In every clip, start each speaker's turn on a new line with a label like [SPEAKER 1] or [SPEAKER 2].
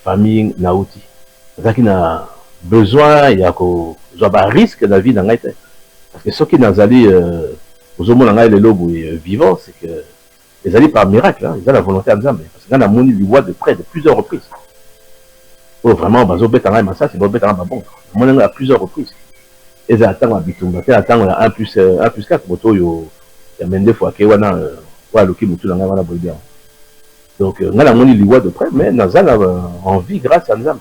[SPEAKER 1] famille nauti. C'est qui a besoin, il y a un risque de la vie dans la tête. Parce que ceux qui n'ont allé aux hommes dans les lobes vivants, c'est que les alliés par miracle, hein, ils ont la volonté de Zambé. Parce qu'on a moni du bois de près de plusieurs reprises. Oh, vraiment, bazo betanga massa, c'est bon betanga bon. On a à plusieurs reprises. Ils attendent à Bitumba, ils attendent 1 plus 4, moto yo, il y a même des fois qu'il y a un loki mutu dans la bolivie. Donc, on a la moni du bois de près, mais on a envie grâce à Nzambe.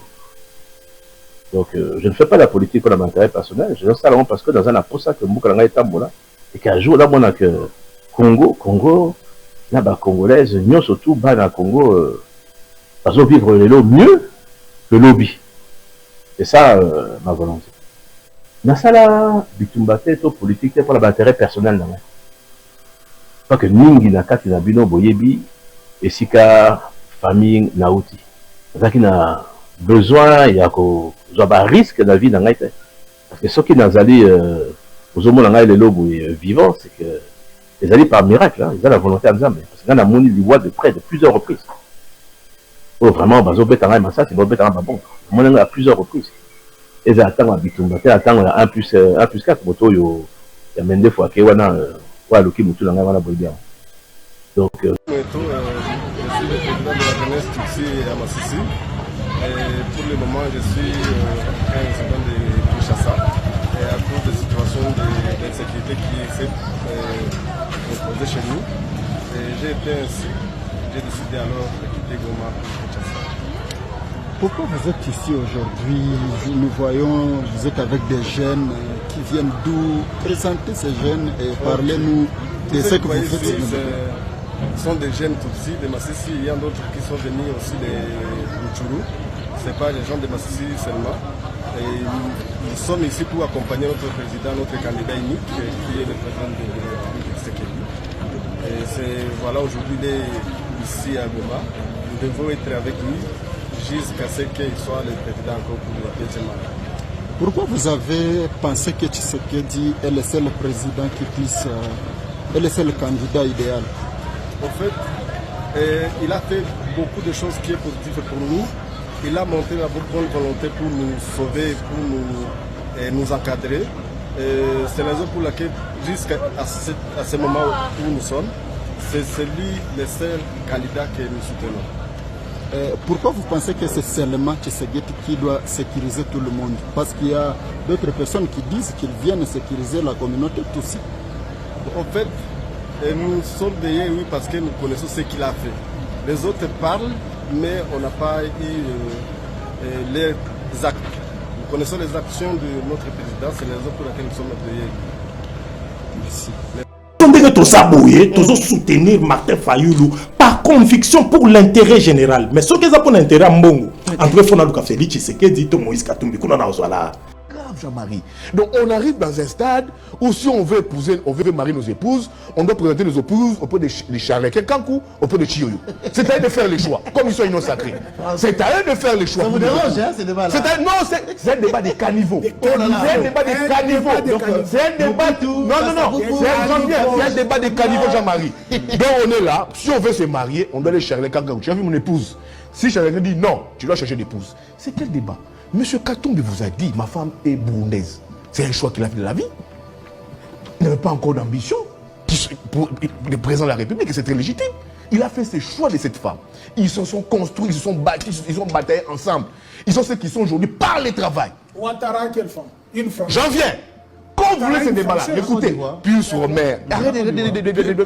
[SPEAKER 1] Donc, je ne fais pas la politique pour l'intérêt personnel, je fais ça parce que dans un apport ça que Moukalanga est tambola, et qu'un jour, là, on a que Congo, là, bah, congolaise, nous surtout, bah, dans le Congo, parce qu'on vivre les lots mieux que le lobby. C'est ça, ma volonté. Dans ça, là, Bitumba, c'est politique, pour l'intérêt personnel, non. Pas que Ningi, Nakati, Nabino, Boyebi, et Sika, famille, Nauti. C'est qui a besoin, il y a un risque de la vie dans la tête. Parce que ceux qui n'ont allé aux hommes dans les lobes vivants, c'est que les alliés par miracle, hein, ils ont la volonté de Zambé. Parce qu'on a moni du bois de près de plusieurs reprises. Oh, vraiment, bazo betanga massa, c'est bon betanga bon. On a à plusieurs reprises. Ils attendent à Bitumba, ils attendent 1 plus 4, moto yo, il y a même des fois qu'il y a un loki mutu dans la bolivie. Donc,
[SPEAKER 2] je suis le président de la jeunesse Tutsi à Massissi. Et pour le moment, je suis résident de Kinshasa. Et à cause des situations d'insécurité qui s'est posée chez nous, j'ai été ainsi. J'ai décidé alors de quitter Goma pour Kinshasa.
[SPEAKER 3] Pourquoi vous êtes ici aujourd'hui? Nous voyons, vous êtes avec des jeunes qui viennent d'où? Présentez ces jeunes et parlez-nous de ce que vous faites.
[SPEAKER 2] Ici, ce sont des jeunes Tutsi de Massissi. Il y a d'autres qui sont venus aussi de Rutshuru. Ce n'est pas les gens de Massissi seulement. Et nous sommes ici pour accompagner notre président, notre candidat unique, qui est le président de la République Tshisekedi. Et voilà, aujourd'hui, il est ici à Goma. Nous devons être avec lui jusqu'à ce qu'il soit le président encore pour le deuxième mandat.
[SPEAKER 3] Pourquoi vous avez pensé que Tshisekedi est le seul président qui puisse, est le seul candidat idéal?
[SPEAKER 2] En fait, il a fait beaucoup de choses qui sont positives pour nous. Il a montré la bonne volonté pour nous sauver, pour nous encadrer. C'est la raison pour laquelle, jusqu'à ce moment où nous sommes, c'est lui le seul candidat que nous soutenons.
[SPEAKER 3] Pourquoi vous pensez que c'est seulement Tshisekedi qui doit sécuriser tout le monde? Parce qu'il y a d'autres personnes qui disent qu'ils viennent sécuriser la communauté Tutsi.
[SPEAKER 2] En fait, nous sommes derrière lui parce que nous connaissons ce qu'il a fait. Les autres parlent, mais on n'a pas eu les actes. Nous connaissons les actions de notre président, c'est la raison pour laquelle nous sommes derrière lui.
[SPEAKER 3] Merci.
[SPEAKER 4] Tous soutenir Martin Fayoulou par conviction pour l'intérêt général. Mais ce qui est pour l'intérêt à Mbongo, entre Fonalou Félix Tshisekedi et Moïse Katumbi, qu'on a grave,
[SPEAKER 5] Jean-Marie. Donc on arrive dans un stade où si on veut épouser, on veut marier nos épouses, on doit présenter nos épouses auprès des Charles Kankou, auprès de Chiyoyo. C'est à eux de faire les choix, comme ils sont innocents sacrés. C'est à eux de faire les choix.
[SPEAKER 6] Ça vous dérange, hein, ces débats-là?
[SPEAKER 5] Non, c'est un débat des caniveaux. C'est un débat des caniveaux. C'est un débat... Non. C'est un débat des caniveaux, Jean-Marie. Donc on est là, si on veut se marier, on doit aller Charles Kankou. Tu as vu mon épouse? Si Charles Kankou dit non, tu dois chercher d'épouse. C'est quel débat? Monsieur Katumbi vous a dit, ma femme est burundaise. C'est un choix qu'il a fait de la vie. Il n'avait pas encore d'ambition pour le président de la République, et c'est très légitime. Il a fait ses choix de cette femme. Ils se sont construits, ils se sont battus, ils ont bataillé ensemble. Ils sont ceux qui sont aujourd'hui par le travail.
[SPEAKER 6] Ouattara, quelle femme? Une femme.
[SPEAKER 5] J'en viens. Quand vous voulez ce débat-là, écoutez, Pius Romer, arrêtez le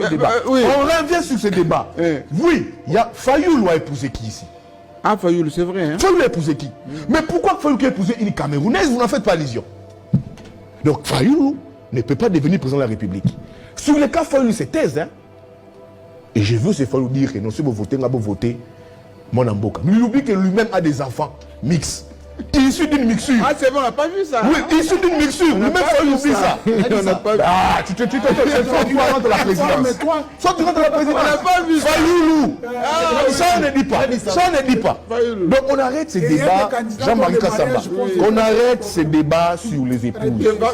[SPEAKER 5] débat. On revient sur ce débat. Oui, il y a Fayoulou a épousé qui ici?
[SPEAKER 7] Ah, Fayoulou, c'est vrai. Hein?
[SPEAKER 5] Fayoulou a épousé qui? Mais pourquoi Fayoulou a épousé une Camerounaise? Vous n'en faites pas allusion. Donc Fayoulou ne peut pas devenir président de la République. Sur le cas Fayoulou, c'est thèse. Hein? Et je veux ce Fayoulou dire que non, si vous votez, vous votez mon Amboka. Mais il oublie que lui-même a des enfants mixtes. Issu d'une mixture.
[SPEAKER 7] Ah, c'est bon, on n'a pas vu ça.
[SPEAKER 5] Oui, issu d'une mixture. Lui-même Fayoulou oublie ça.
[SPEAKER 7] On n'a pas vu.
[SPEAKER 5] Ah, tu rentres la présidence. Soit tu rentres la présidence.
[SPEAKER 7] On n'a pas vu ça.
[SPEAKER 5] Fayoulou. Ça, on ne dit pas. Ça, on ne dit pas. Donc, on arrête ces débats. Jean-Marie Kassamba. On arrête ces débats sur les épouses.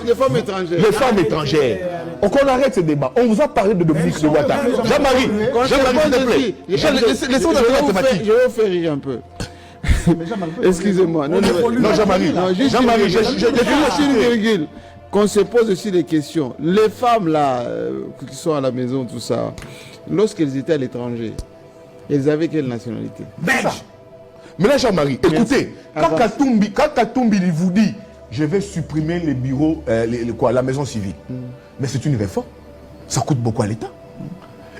[SPEAKER 7] Les femmes étrangères.
[SPEAKER 5] Les femmes étrangères. Donc, on arrête ces débats. On vous a parlé de Dominique Ouattara. Jean-Marie, s'il te plaît. Laissez-moi donner la thématique.
[SPEAKER 7] Je vais vous faire rire un peu. Excusez-moi. Non,
[SPEAKER 5] Jean-Marie. Jean-Marie,
[SPEAKER 7] je qu'on se pose aussi des questions. Les femmes là, qui sont à la maison, tout ça, lorsqu'elles étaient à l'étranger, elles avaient quelle nationalité?
[SPEAKER 5] Belge. Mais là, Jean-Marie, écoutez, quand Katumbi vous dit, je vais supprimer les bureaux, la maison civile, mais c'est une réforme. Ça coûte beaucoup à l'État.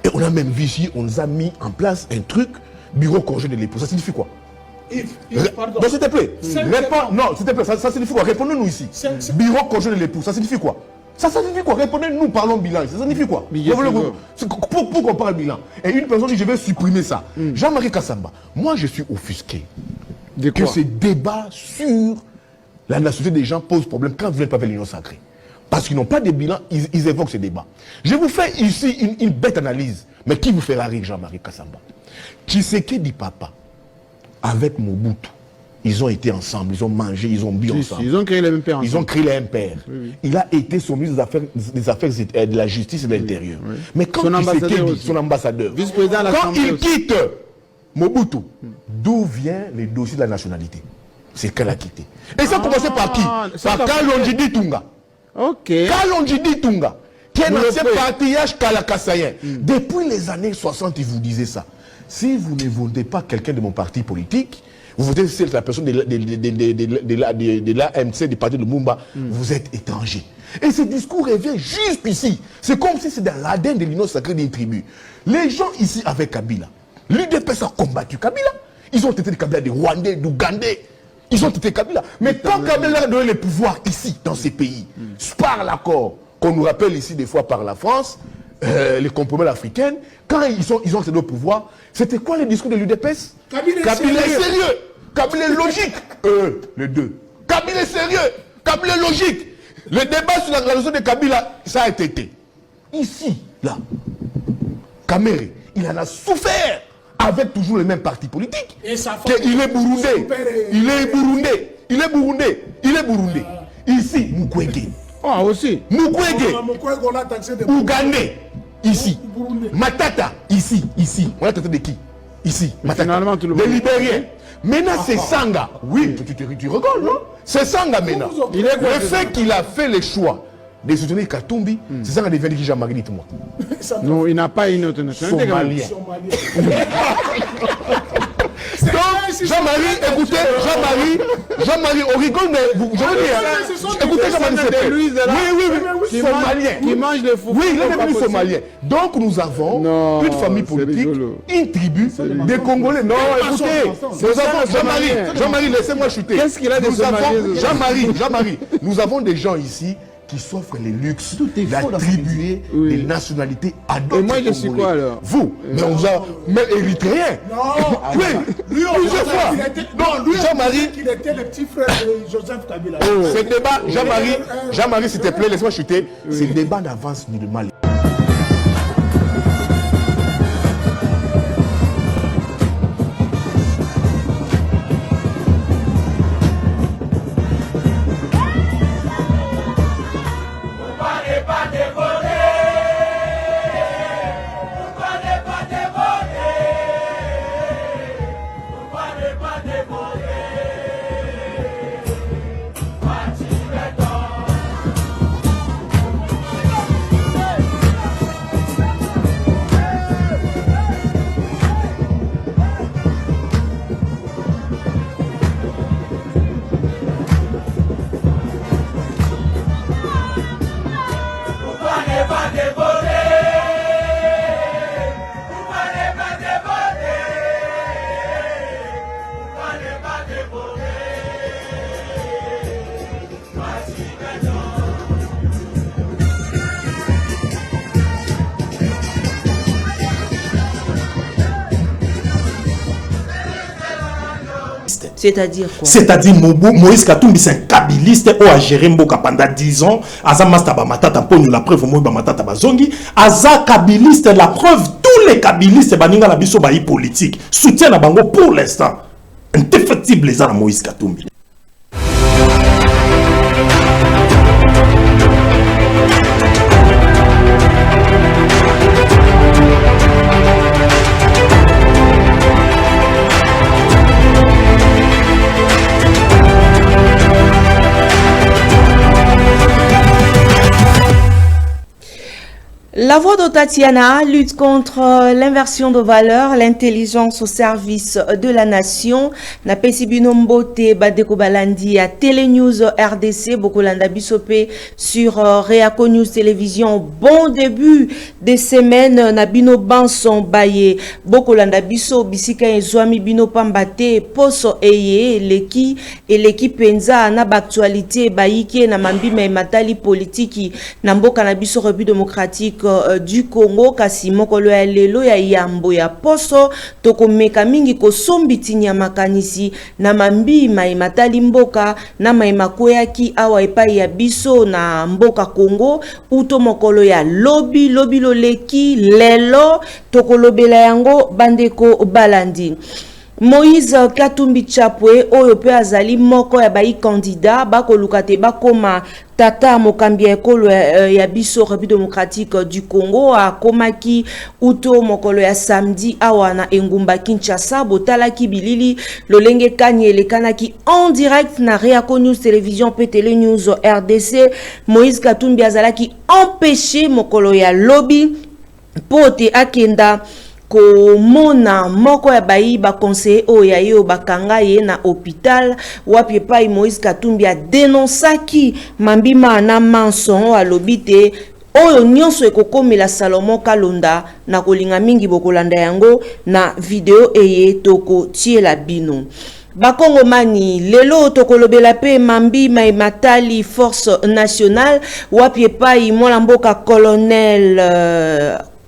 [SPEAKER 5] Et on a même vu ici, on nous a mis en place un truc, bureau conjoint de l'époux. Ça signifie quoi?
[SPEAKER 6] Pardon.
[SPEAKER 5] Donc, s'il te plaît, non, s'il te plaît, ça signifie quoi? Répondez-nous ici. Bureau conjoint de l'époux, ça signifie quoi? Ça signifie quoi? Répondez-nous, parlons bilan. Ça signifie quoi? Pour qu'on parle bilan. Et une personne dit, je vais supprimer ça. Jean-Marie Kassamba, moi je suis offusqué que ce débat sur la nationalité des gens pose problème quand vous n'êtes pas avec l'union sacrée. Parce qu'ils n'ont pas de bilan, ils évoquent ce débat. Je vous fais ici une bête analyse. Mais qui vous fera rire, Jean-Marie Kassamba? Tshisekedi papa, avec Mobutu, ils ont été ensemble, ils ont mangé, ils ont bu ensemble.
[SPEAKER 7] Ils ont créé le même père.
[SPEAKER 5] Ils ont créé le même père.
[SPEAKER 7] Oui.
[SPEAKER 5] Il a été son ministre des affaires de la justice et de l'intérieur.
[SPEAKER 7] Oui.
[SPEAKER 5] Mais quand son ambassadeur,
[SPEAKER 7] vice-président de
[SPEAKER 5] quand il
[SPEAKER 7] aussi.
[SPEAKER 5] quitte Mobutu, d'où vient le dossier de la nationalité? C'est qu'elle a quitté. Et ça a commencé par qui? Par Kalonji Tunga.
[SPEAKER 7] Ok.
[SPEAKER 5] Kalonji Tunga, qui est un ancien patriarche kalakassayen. Depuis les années 60, il vous disait ça. Si vous ne votez pas quelqu'un de mon parti politique, vous votez c'est la personne de l'AMC, du parti de Mumba, vous êtes étranger. Et ce discours revient jusqu'ici. C'est comme si c'est dans l'ADN de l'union sacrée des tribus. Les gens ici avec Kabila, l'UDPS a combattu Kabila. Ils ont été des Kabila, des Rwandais, d'Ougandais. Ils ont été Kabila. Mais quand Kabila a donné le pouvoir ici, dans ces pays, par l'accord qu'on nous rappelle ici des fois par la France, les compromis africains, quand ils ont cédé au pouvoir, c'était quoi le discours de l'UDPS? Kabila est sérieux. Kabila est logique. Les deux. Kabila est sérieux. Kabila est logique. Le débat sur la graduation de Kabila, ça a été. Ici, là, Kamere, il en a souffert avec toujours les mêmes partis politiques. Il est burundais. Il est burundais. Il est burundais. Il est burundais. Ici, Mukwege.
[SPEAKER 7] Ah, aussi.
[SPEAKER 5] Mukwege. Ougandais. Ici. Matata. Ici. On a traité de qui? Ici. Matata.
[SPEAKER 7] Finalement, tout le
[SPEAKER 5] monde.
[SPEAKER 7] monde.
[SPEAKER 5] Les Libériens. Maintenant, c'est Sanga. Oui, tu rigoles, non? C'est Sanga maintenant. Le fait qu'il a fait le choix de soutenir Katumbi, c'est Sanga devient qui Jean-Marie, dites-moi.
[SPEAKER 7] Non, il n'a pas une autre nationalité.
[SPEAKER 5] Somalien. Donc, Jean-Marie, écoutez, Jean-Marie, on rigole, mais je veux dire, écoutez Jean-Marie, c'est oui, somalien.
[SPEAKER 7] Qui mange les fous.
[SPEAKER 5] Oui, il est devenu somalien. Donc, nous avons une famille politique, une tribu, des Congolais. Non, écoutez, nous avons, Jean-Marie, laissez-moi chuter.
[SPEAKER 7] Qu'est-ce qu'il a de somalien?
[SPEAKER 5] Jean-Marie, nous avons des gens ici qui s'offrent les luxes d'attribuer des nationalités à d'autres.
[SPEAKER 7] Et moi, je suis quoi alors?
[SPEAKER 5] Vous, mais on a. Mais érythréen.
[SPEAKER 6] Non.
[SPEAKER 5] Oui,
[SPEAKER 6] lui,
[SPEAKER 5] plusieurs fois.
[SPEAKER 6] Non, lui,
[SPEAKER 5] Jean-Marie.
[SPEAKER 6] il était le petit frère de Joseph Kabila.
[SPEAKER 5] Ce débat, Jean-Marie, s'il te plaît, laisse-moi chuter. Ce débat n'avance nullement.
[SPEAKER 8] C'est-à-dire quoi?
[SPEAKER 4] C'est-à-dire Moïse Katumbi, c'est un kabiliste qui a géré Mboka pendant 10 ans. Aza Mastaba Matata Pogno, la preuve, Moïba Matata Bazongi. Aza kabiliste, la preuve, tous les kabilistes, Baninga la biso bayi politique, soutiennent à Bango pour l'instant. Indéfectible les armes Moïse Katumbi.
[SPEAKER 8] La voix de Tatiana lutte contre l'inversion de valeurs, l'intelligence au service de la nation. Na pesi binombote badeko balandi à Télénews RDC, Bokolanda Bisopé sur Réaco News Télévision. Bon début de semaine, na bino banson baye, Bokolanda Biso, Bisika Ezwami bino pambate, Poso eye, leki, et l'équipe Enza, na actualité, baike, na mambi me matali politiki, na mboka na biso République démocratique du Congo, kasi mokolo ya lelo ya yambo ya poso toko meka mingi ko sombiti makanisi na mambi mai matali mboka na mai makoyaki awa epai ya biso na mboka Congo uto mokolo ya lobi loleki lelo toko lobela yango bandeko balandi. Moïse Katumbi Chapwe oyo pe azali moko ya bai candidat bakoluka te bakoma tata mokambi ekolo ya biso République démocratique du Congo akomaki uto mokolo ya samedi awa na engumba Kinshasa botalaki bilili lolenge kanyele kanaki en direct na Réaco News Télévision pe Télénews RDC. Moïse Katumbi azalaki empêché mokolo ya lobby pote akenda ko mona moko ya bayi ba conseiller oya yo bakanga ye na hôpital wapi pai Moïse Katumbi a dénoncaki mambima na manson alobite oyo nyonso ekokomela Salomon Kalonda na kolinga mingi bokolanda yango na video eye toko tiela bino. Bakongo mani lelo tokolobela pe mambi mai matali force nationale wapi pai mwana mboka colonel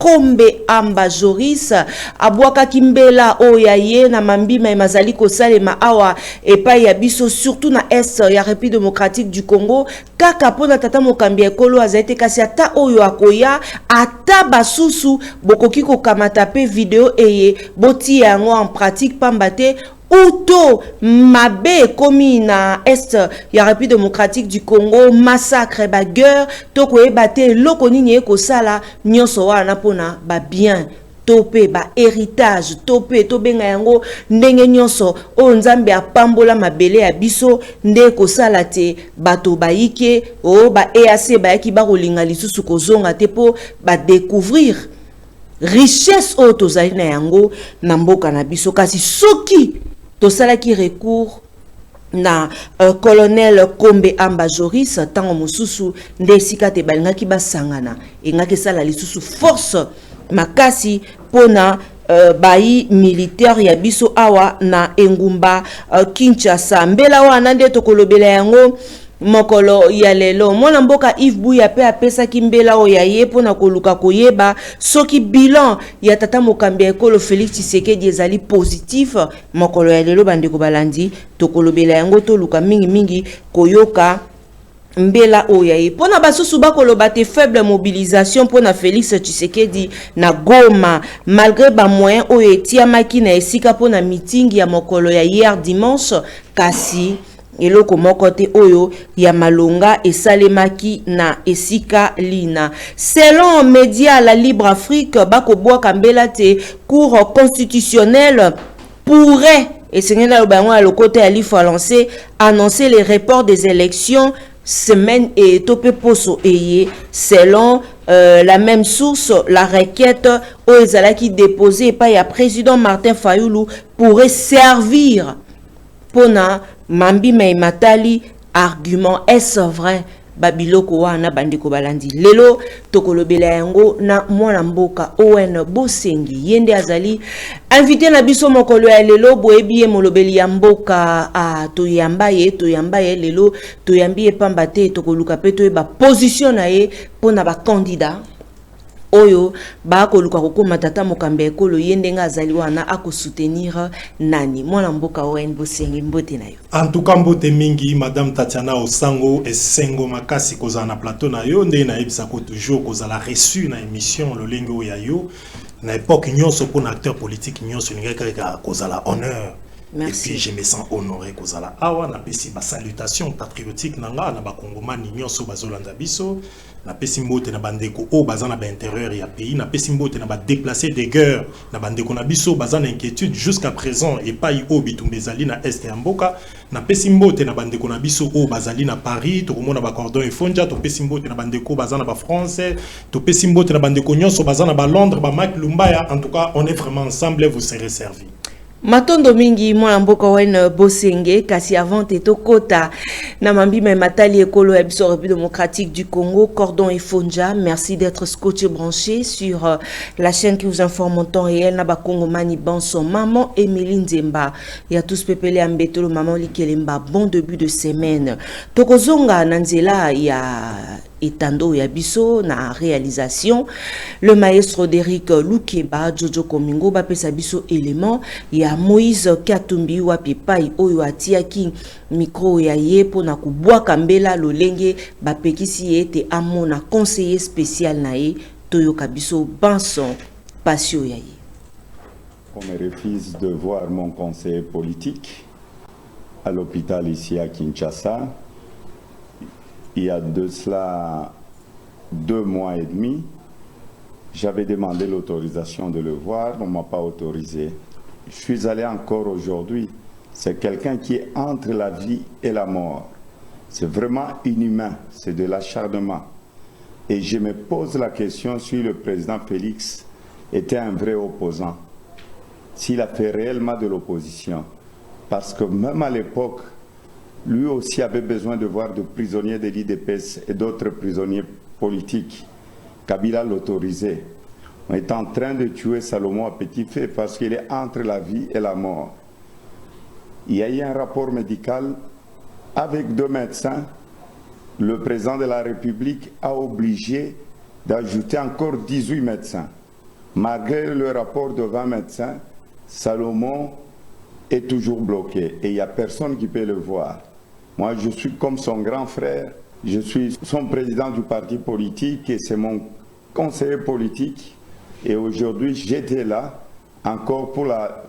[SPEAKER 8] Kombe Amba Joris abwaka kimbela oya ye na mambima mazali ko salema awa epai ya biso surtout na est ya République démocratique du Congo kaka pona tata mokambi ekolo azaite kasi ata oyo akoya ata basusu bokoki ko kamata pe video eye boti yango en pratique pambate Uto mabe komi na est ya République démocratique du Congo massacre bagueur toko ebate loko nini eko sala nyonso wana pona ba bien tope ba héritage tope to benga yango ndenge nyonso o nzambe apambola mabele ya biso nde ko sala te bato baike o ba EAC ba yaki ba kolinga lisusu kozonga te po ba découvrir richesse o tozali na yango na mboka na biso kasi soki tosalaki recours na colonel Kombe Amba Joris tango mosusu ndesika te balingaki basangana engaki sala lisusu force makasi pona bayi militaire ya biso awa na engumba Kinshasa mbela wana nde tokolobela yango mokolo ya lelo mwana mboka Yves Buya pe apesa kimbela oya ye pona koluka koyeba soki bilan ya tata mokambi ekolo Félix Tshisekedi ezali positif mokolo ya lelo bandeko balandi tokolobela yango toluka mingi koyoka mbela oya ye pona basusu bakoloba te faible mobilisation pona Félix Tshisekedi na Goma malgré ba moyen oyo etiamaki na esika pona meeting ya mokolo ya hier dimanche kasi eloko moko te oyo ya malonga esalemaki na esika lina. Selon média La Libre Afrique, bako bwaka mbela te cour constitutionnelle pourrait, et c'est le côté à l'IFA lancé, annoncer les reports des élections semaine et topé poso eye. Selon la même source, la requête Oezalaki déposée par le président Martin Fayoulou pourrait servir pona mambi mai matali argument est-ce vrai babiloko wana bandiko balandi lelo tokolobela yango na mwana mboka Owen Bosengi yende azali invité na biso mokolo ya lelo boyebi molobeli ya mboka toyamba ye lelo toyambi e pamba te tokoluka pe toyeba position na ye pona ba candidat oyo ba koluka kokoma tata mokambe ekolo yendenga azali wana ako soutenir nani mwana mboka Owen Bosengi mbote na yo.
[SPEAKER 4] En tout cas mbote mingi madame Tatiana Osango esengo makasi koza na plateau na yo nde na ebisa ko toujours koza la reçu na émission lolengo ya yo na époque nyonso pour un acteur politique nyonso ngeka koza la honneur. Merci. Et puis je me sens honoré kozala awa na pesi ba salutation patriotique nanga na ba kongomani nyonso bazolanda biso na pesimbote na bandeko o bazana ba intérieur ya pays na pesimbote na ba déplacer des guerres na bandeko na biso bazana inquiétude jusqu'à présent et pas o bitumbezali na est ya mboka na pesimbote na bandeko na biso o bazali na Paris to komona ba cordon et fonja to pesimbote na bandeko bazana ba français to pesimbote na bandeko nyonso bazana ba Londres ba Mike Lumbaya. En tout cas on est vraiment ensemble, vous serez servis.
[SPEAKER 8] Matondo mingi mwana mboka wen Bosenge kasi avant teto kota na mambi me matali ekolo ya biso République démocratique du Congo cordon et fonja. Merci d'être scotché branché sur la chaîne qui vous informe en temps réel na ba Kongomani Banson maman Emeline Zemba ya tous pepele ambetolo maman Likelemba. Bon début de semaine tokozonga nanzela ya etando ya biso na réalisation le maestro d'Eric Lukeba Jojo Komingo ba pesa biso élément ya Moïse Katumbi wapi pai oyo atiaki micro ya ye pona kubwaka mbela lolenge ba pekisi ete amona conseiller spécial na ye toyoka biso Banson passion ya ye.
[SPEAKER 9] On me refuse de voir mon conseiller politique à l'hôpital ici à Kinshasa. Il y a de cela 2 mois et demi, j'avais demandé l'autorisation de le voir, on ne m'a pas autorisé. Je suis allé encore aujourd'hui. C'est quelqu'un qui est entre la vie et la mort. C'est vraiment inhumain, c'est de l'acharnement. Et je me pose la question si le président Félix était un vrai opposant, s'il a fait réellement de l'opposition. Parce que même à l'époque, lui aussi avait besoin de voir des prisonniers de l'IDPS et d'autres prisonniers politiques. Kabila l'autorisait. On est en train de tuer Salomon à petit feu parce qu'il est entre la vie et la mort. Il y a eu un rapport médical avec 2 médecins. Le président de la République a obligé d'ajouter encore 18 médecins. Malgré le rapport de 20 médecins, Salomon est toujours bloqué et il n'y a personne qui peut le voir. Moi, je suis comme son grand frère, je suis son président du parti politique et c'est mon conseiller politique. Et aujourd'hui, j'étais là, encore pour la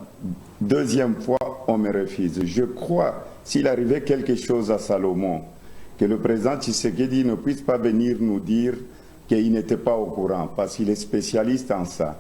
[SPEAKER 9] 2e fois, on me refuse. Je crois, s'il arrivait quelque chose à Salomon, que le président Tshisekedi ne puisse pas venir nous dire qu'il n'était pas au courant, parce qu'il est spécialiste en ça.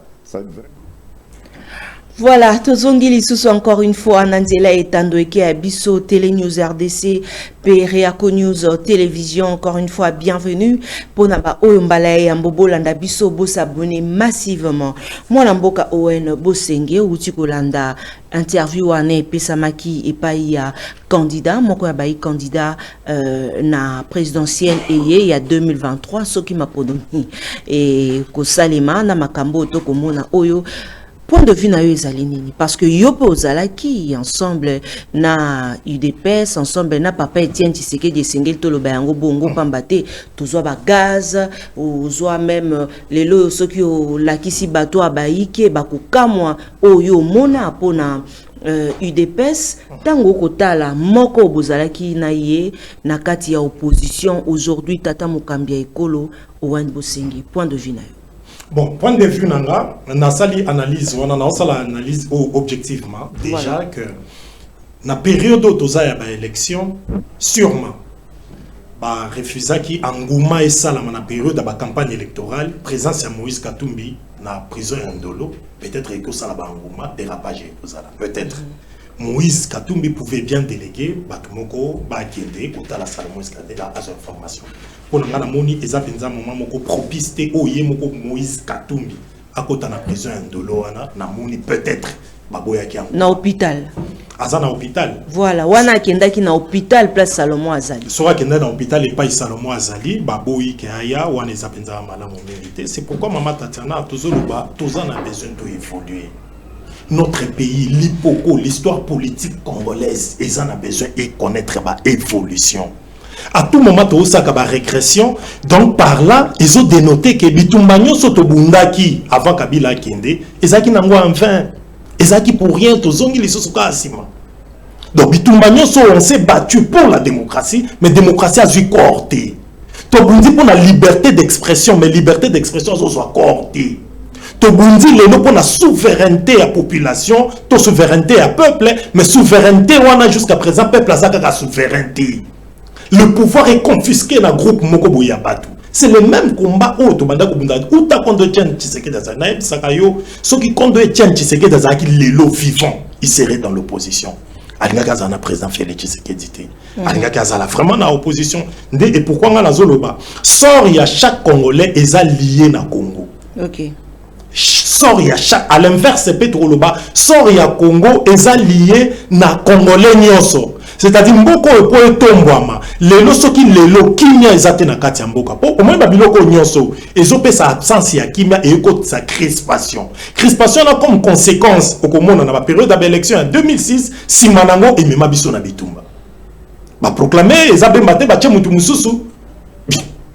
[SPEAKER 8] Voilà, tozongi lisusu encore une fois Nanzela etando eke abiso Télé News RDC Pereako News Télévision. Encore une fois bienvenue pour naba oyombala ya mbobolanda biso bo s'abonner massivement. Mwana mboka ON Bosenge uti kolanda interview ane pesamaki epai ya candidat moko ya bai candidat na présidentielle eye ya 2023 soki mapodoni et ko salema na makambo to komona oyo. Point de vue na yo ezali nini parce que yo pe ozalaki ensemble na UDPS ensemble na papa Etienne Tshisekedi esengeli toloba yango bongo pamba te tozwa ba gaz ozwa même lelo soki olakisi bato abayike bakokamwa oyo mona pona UDPS tango kotala moko bozalaki na ye na kati ya opposition aujourd'hui tata Mokambia ekolo Owen Bosengi. Point de vue na yo.
[SPEAKER 4] Bon, point de vue nanga, na sali analyse, on a sali analyse objectivement déjà voilà. Que na période où toza ya ba élection sûrement ba refusa qui enguma et salama na période de ba campagne électorale présence ya Moïse Katumbi na prison ya Ndolo peut-être que ça la ba enguma dérapage kozala peut-être Moïse Katumbi pouvait bien déléguer batumoko ba kende kotala sala Moïse Katumbi à son formation. Pour la moni ezapenza moment moko propice te oye moko Moïse Katumbi à côté na prison Ndolo na moni peut-être baboya ki
[SPEAKER 8] na hôpital
[SPEAKER 4] azana hôpital
[SPEAKER 8] voilà wana kenda ki na hôpital place Salomon Azali
[SPEAKER 4] sora kenda na hôpital et pas Salomon Azali baboyi ki aya wana ezapenza malamu mérité. C'est pourquoi maman Tatiana tozoloba tozana besoin de évoluer. Notre pays, l'hypoco, l'histoire politique congolaise, ils en ont besoin de connaître la évolution. À tout moment, tu as une régression. Donc, par là, ils ont dénoté que Bitumbanyo Sotobundaki, avant Kabila Kende, ils ont dit en vain. Ils ont dit pour rien, ils ont dit les Asima. Donc, Bitumbanyo, on s'est battu pour la démocratie, mais la démocratie a dû coorter. Tu as dit pour la liberté d'expression, mais la liberté d'expression a dû coorter. Tobundi lelo pour la souveraineté à population, to souveraineté à peuple, mais souveraineté on a jusqu'à présent peuple a la souveraineté. Le pouvoir est confisqué dans le groupe Mokoboya Batu. C'est le même combat où tu mandas où ta contre Etienne Tshisekedi Azanaï Sakayo, ceux qui contre Etienne Tshisekedi Azaki l'élo vivant, il serait dans l'opposition. Alinga Kazana président Félix Tshisekedi té. Alinga Kazala vraiment dans l'opposition. Et pourquoi on a la zoloba? Sort il y a chaque Congolais est lié na Congo.
[SPEAKER 8] OK.
[SPEAKER 4] Sort il y a chaque à l'inverse c'est Petroloba, sort il y a Congo est lié na Congolais nyoso. C'est-à-dire mboko epo tombwama lelo soki lelo kimia ezate na kati ya mboka po au moins babiloko nyonso ezope sa absence ya kimia et ko sa crispation là comme conséquence okomona na ba période d'élection en 2006 simanango et mema biso na bitumba ba proclamer ezabe mate ba mutu mususu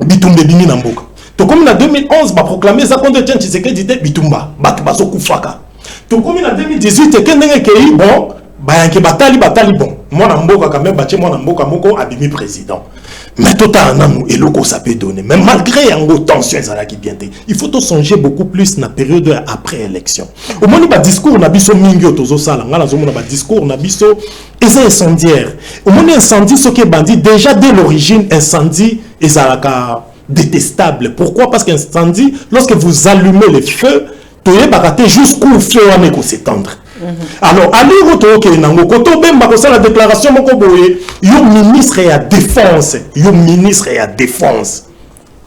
[SPEAKER 4] bitumbe bimi na mboka to comme na 2011 ba proclamer za contre Etienne Tshisekedi te bitumba batu baso kufaka to comme na 2018 ekendenge kei bon bayanke batali bon moi na mboka quand même bache moi na mboka moko abimi président mais tout à nanou et loko ça peut donner mais malgré yango tension ezala ki bien te il faut to songer beaucoup plus na période après élection au moins ba discours na biso mingi otozo sala ngala zo mona ba discours na biso eza incendiaire au moins incendie ce qui est bandit déjà dès l'origine incendie ezalaka détestable. Pourquoi? Parce qu'incendie lorsque vous allumez les feux toye baraté jusqu'où feu on s'étendre. Alors, allez retourner nango koto bemba ko la déclaration moko boye yo ministre ya défense,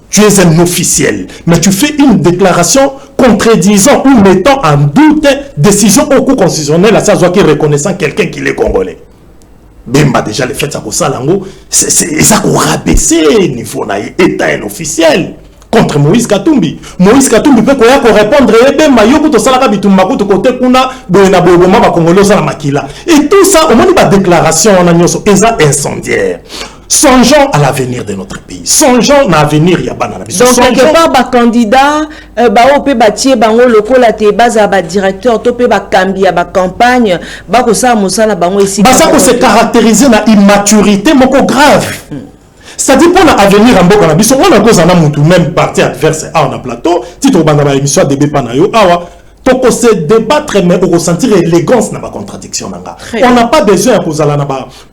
[SPEAKER 4] Tu es un officiel, mais tu fais une déclaration contredisant ou mettant en doute décision au cours constitutionnel à savoir qui reconnaissant quelqu'un qui est congolais. Bemba déjà le fait ça ko salango, c'est ça ko rabaisser niveau na état un officiel. Contre Moïse Katumbi. Moïse Katumbi peut répondre et tout ça, au moins une déclaration en agneau, incendiaire. Songeons à l'avenir de notre pays. Songeons à l'avenir Yabana.
[SPEAKER 8] Donc, quelque part, ba candidat, ba ope batie bango loko la te base ba directeur, tope ba kambi ba campagne, ba ko sa mosala bango ici.
[SPEAKER 4] Ba ça ko se caractériser na immaturité moko grave. C'est-à-dire pour l'avenir en Boka Nabiso, on a cause en amoutou, même parti adverse à un plateau, si tu as l'émission de Bépanayo, on se débattre, mais on ressentir l'élégance dans la contradiction. On n'a pas besoin de poser la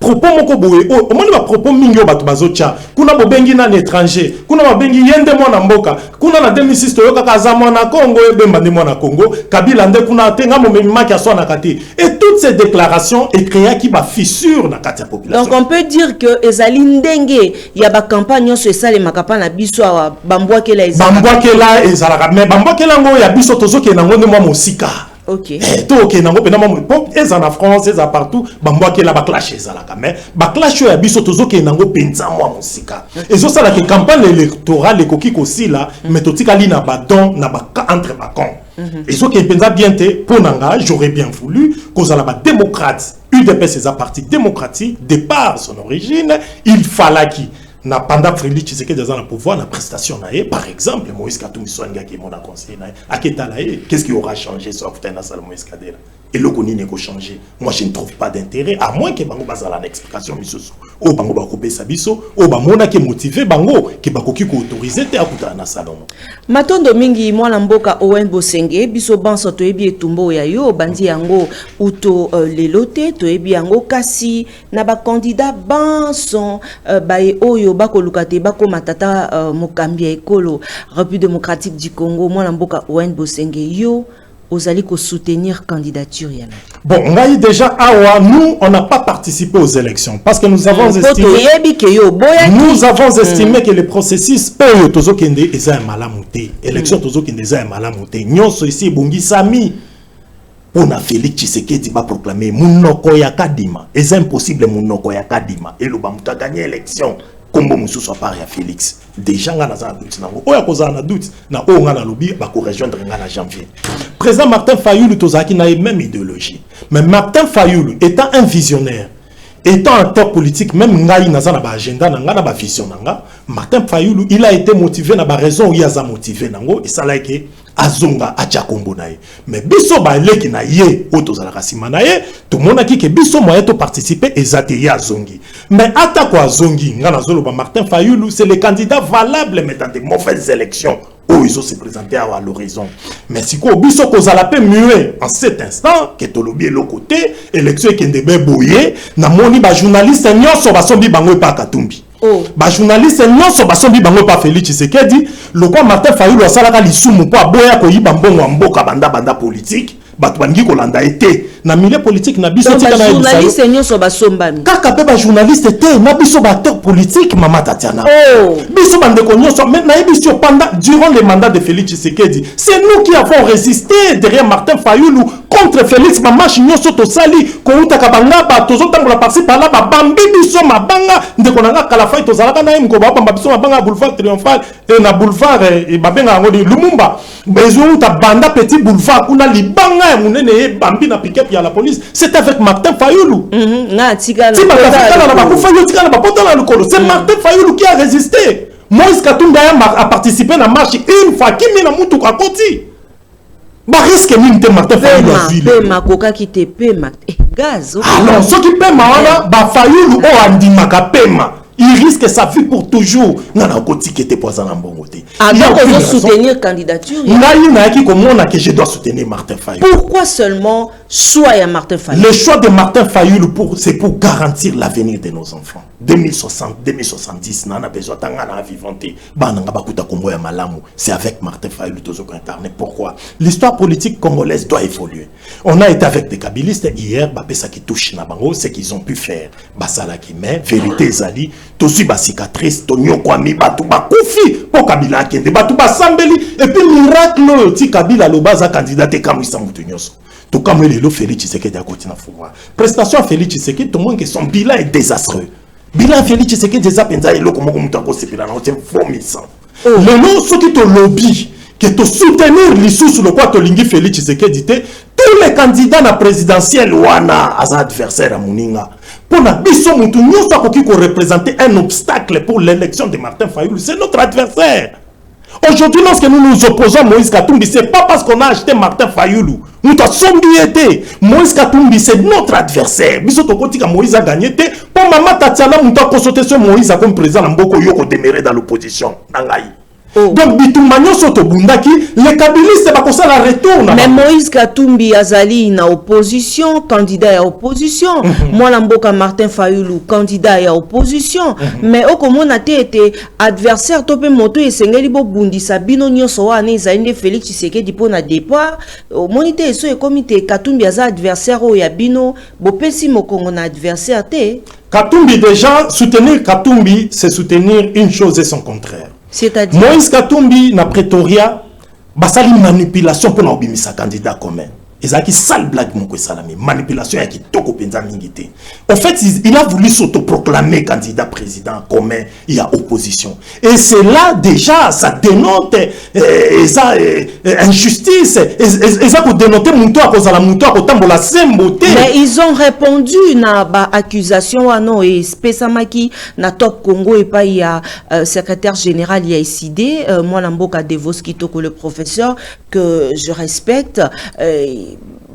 [SPEAKER 4] propos moko boue, au moins le propos mingyo batubazocha, kuna bobengi na étranger, kuna bobengi yende mwana mboka, kuna na 2006 toyoka kazama na Congo, ebemba ne mwana Congo, Kabila nde kuna tenga momema ki aswa na kati. Et toutes ces déclarations et créer qui va fissure na kati ya population.
[SPEAKER 8] Donc on peut dire que ezali ndenge ya ba campagne sur ça les makapa na biso wa bambwakela ezala.
[SPEAKER 4] Bambwakela ezala, mais bambwakela ngo ya biso tozoke na ngo ne Mosika.
[SPEAKER 8] OK.
[SPEAKER 4] To OK nango pena mo ez en France, ez partout, bamboa ke la baclash ezala mais baclash ya biso tozoke nango penza mo Mosika. Ezo sala ke campagne électorale ekoki kosi la, mais totika li na badon na ba entre bakon. Ezo ke penza bien te pour nanga, j'aurais bien voulu cause la ba démocrate, UDPS c'est un parti démocratique de par son origine, il fallait qui na pendant Félix Tshisekedi dans le pouvoir, la prestation naé, par exemple, Moïse Katumbi Soanga qui est mon conseiller naé, à Ketalaé, qu'est-ce qui aura changé sur la salle Moïse Kadela? Et le Koni n'est changé. Moi, je ne trouve pas d'intérêt, à moins que Bango Bazala l'explication, au Bango Bakopé Sabiso, au Bamona qui est motivé, Bango, qui Bakoki autorisé, à Kouta na salon.
[SPEAKER 8] Matondo mingi, moi, l'amboka Owen Bosenge, biso banso toebi etumbo ya yo, bandi yango, uto lelote, toebi yango, kasi, naba candidat banson, bae oyo, bako lukate, bako matata, mokambia ekolo, République démocratique du Congo, moi, l'amboka Owen Bosenge, yo, aux alliés pour soutenir candidature yana. Bon,
[SPEAKER 4] on a déjà awa, nous on n'a pas participé aux élections parce que nous avons estimé que le processus pour tozo kende eza malamuté. Élection tozo kende eza malamuté. Nyonso ici bongi sami on a Félix Tshisekedi ba proclamer munoko ya kadima. C'est impossible munoko ya kadima et le bamuta gagner élection. Combo musu soit par ya Félix. Déjà nga na doute nango. Oya koza na doute na o nga na lobby ba ko rejoindre nga na janvier. Président Martin Fayulu tozaki na même idéologie. Mais Martin Fayulu étant un visionnaire, étant un acteur politique, même ngai na ba agenda na nga na ba vision nga, Martin Fayulu il a été motivé na ba raison il a motivé nango et ça là que azonga acha kombo nae. Mais biso ba leki na ye otozala kasima na ye, tout monde qui que biso moyen to participer ezate ya zongi. Mais atako azongi ngana zolo ba Martin Fayulu c'est le candidat valable mais dans des mauvaises élections. Oh, ils ont se présenté à l'horizon. Mais si ko biso kozala pe muet en cet instant que to lobby le côté élection qui ndebe boye na moni ba journaliste nyonso ba sombi bango pa Katumbi. Ba journaliste non so basombi bango pa Félix Tshisekedi le quoi Martin Fayulu asalaka lisumu po aboya ko yiba mbongo mboka banda politique bato bangi kolanda été na milieu politique na biso tika na
[SPEAKER 8] journaliste nyonso basombami
[SPEAKER 4] kaka pe ba journaliste te na biso ba acteur politique mama Tatiana biso bande ko nyonso mais na biso pendant durant les mandats de Félix Tshisekedi c'est nous qui avons résisté derrière Martin Fayulu contre Félix mamashi nyonso to sali ko utaka banga ba tozo tambola parti par là ba bambi biso mabanga ndeko nanga kala fay to zalaka na imko ba bamba biso mabanga boulevard triomphal et na boulevard et babenga ngodi Lumumba besoin ta banda petit boulevard kuna libanga munene bambi na pick-up ya la police c'est avec Martin Fayulu c'est Martin Fayulu qui a résisté. Moïse Katumbi a participé à la marche une fois qui m'a moutou à côté bah risque mine de Martin Fayulu
[SPEAKER 8] pema koka qui te pema gaz
[SPEAKER 4] alors ce qui pema wana ba Fayulu o andimaka pema il risque sa vie pour toujours. Non, non, côté qui était poison en bon côté.
[SPEAKER 8] Alors, on soutenir candidature.
[SPEAKER 4] Que je dois soutenir Martin Fayulu.
[SPEAKER 8] Pourquoi seulement choix à Martin Fayulu?
[SPEAKER 4] Le choix de Martin Fayulu c'est pour garantir l'avenir de nos enfants. 2060, 2070, nana besoin d'angana vivante. Bananga bakuta kombo ya malamu. C'est avec Martin Fayulu tous incarné. Pourquoi? L'histoire politique congolaise doit évoluer. On a été avec des kabylistes hier. Ça qui touche Nabango, c'est qu'ils ont pu faire. Basala qui met vérité zali. Tosi ba cicatrice, tonyo kwami batu ba kufi po Kabila kende batu ba sambeli et puis miracle ti Kabila lo baza candidat te kamwisa mutu nyonso. To kamwe lelo Félix Tshisekedi a continué à pouvoir. Prestation à Félix Tshisekedi tout le monde que son bilan est désastreux. Bilan Félix Tshisekedi déjà penza eloko moko mutu akosepela na c'est vomissant. Lelo soki to lobby que to soutenir lisusu le quoi to lingi Félix Tshisekedi te tous les candidats na présidentielle wana as adversaire à Muninga. Pour la biso mutu nyoso akoki ko représenter un obstacle pour l'élection de Martin Fayulu, c'est notre adversaire. Aujourd'hui, lorsque nous nous opposons à Moïse Katumbi, c'est pas parce qu'on a acheté Martin Fayulu. Nous avons sombiété. Moïse Katumbi, c'est notre adversaire. Biso tokoti ka Moïse a gagné. Pour maman Tatiana, nous avons consulté ce Moïse comme président Mboko Yoko demeuré dans l'opposition. Donc, Bitumbanyo Soto Bundaki, les kabylistes, c'est pas ça la retourne.
[SPEAKER 8] Mais Moïse Katumbi Azali na opposition, candidat à opposition. Moi, Lamboka Martin Fayulu, candidat à opposition. Mais au comment on a été adversaire, topé moto et sengelibo bundi sabino nyoso ane zainde Félix Tshisekedi pour na départ. Monité so et comité Katumbi Aza adversaire o yabino, bopesi mokongo na adversaire te.
[SPEAKER 4] Katumbi déjà, soutenir Katumbi, c'est soutenir une chose et son contraire.
[SPEAKER 8] C'est-à-dire
[SPEAKER 4] Moïse Katumbi na Pretoria basali manipulation pour n'obimisa candidat commun. Ezaki sale blague moko salami manipulation ya kitoko penza mingité. En fait, il a voulu s'autoproclamer candidat président commun, il y a opposition. Et c'est là déjà ça dénote ça injustice et ça pour dénoter muto à cause la muto à kotambola semboté.
[SPEAKER 8] Mais ils ont répondu na ba accusation ano et Spesamaki na Top Congo et pas il y a secrétaire général il y a ICD moi Lamboka Devoski Toko le professeur que je respecte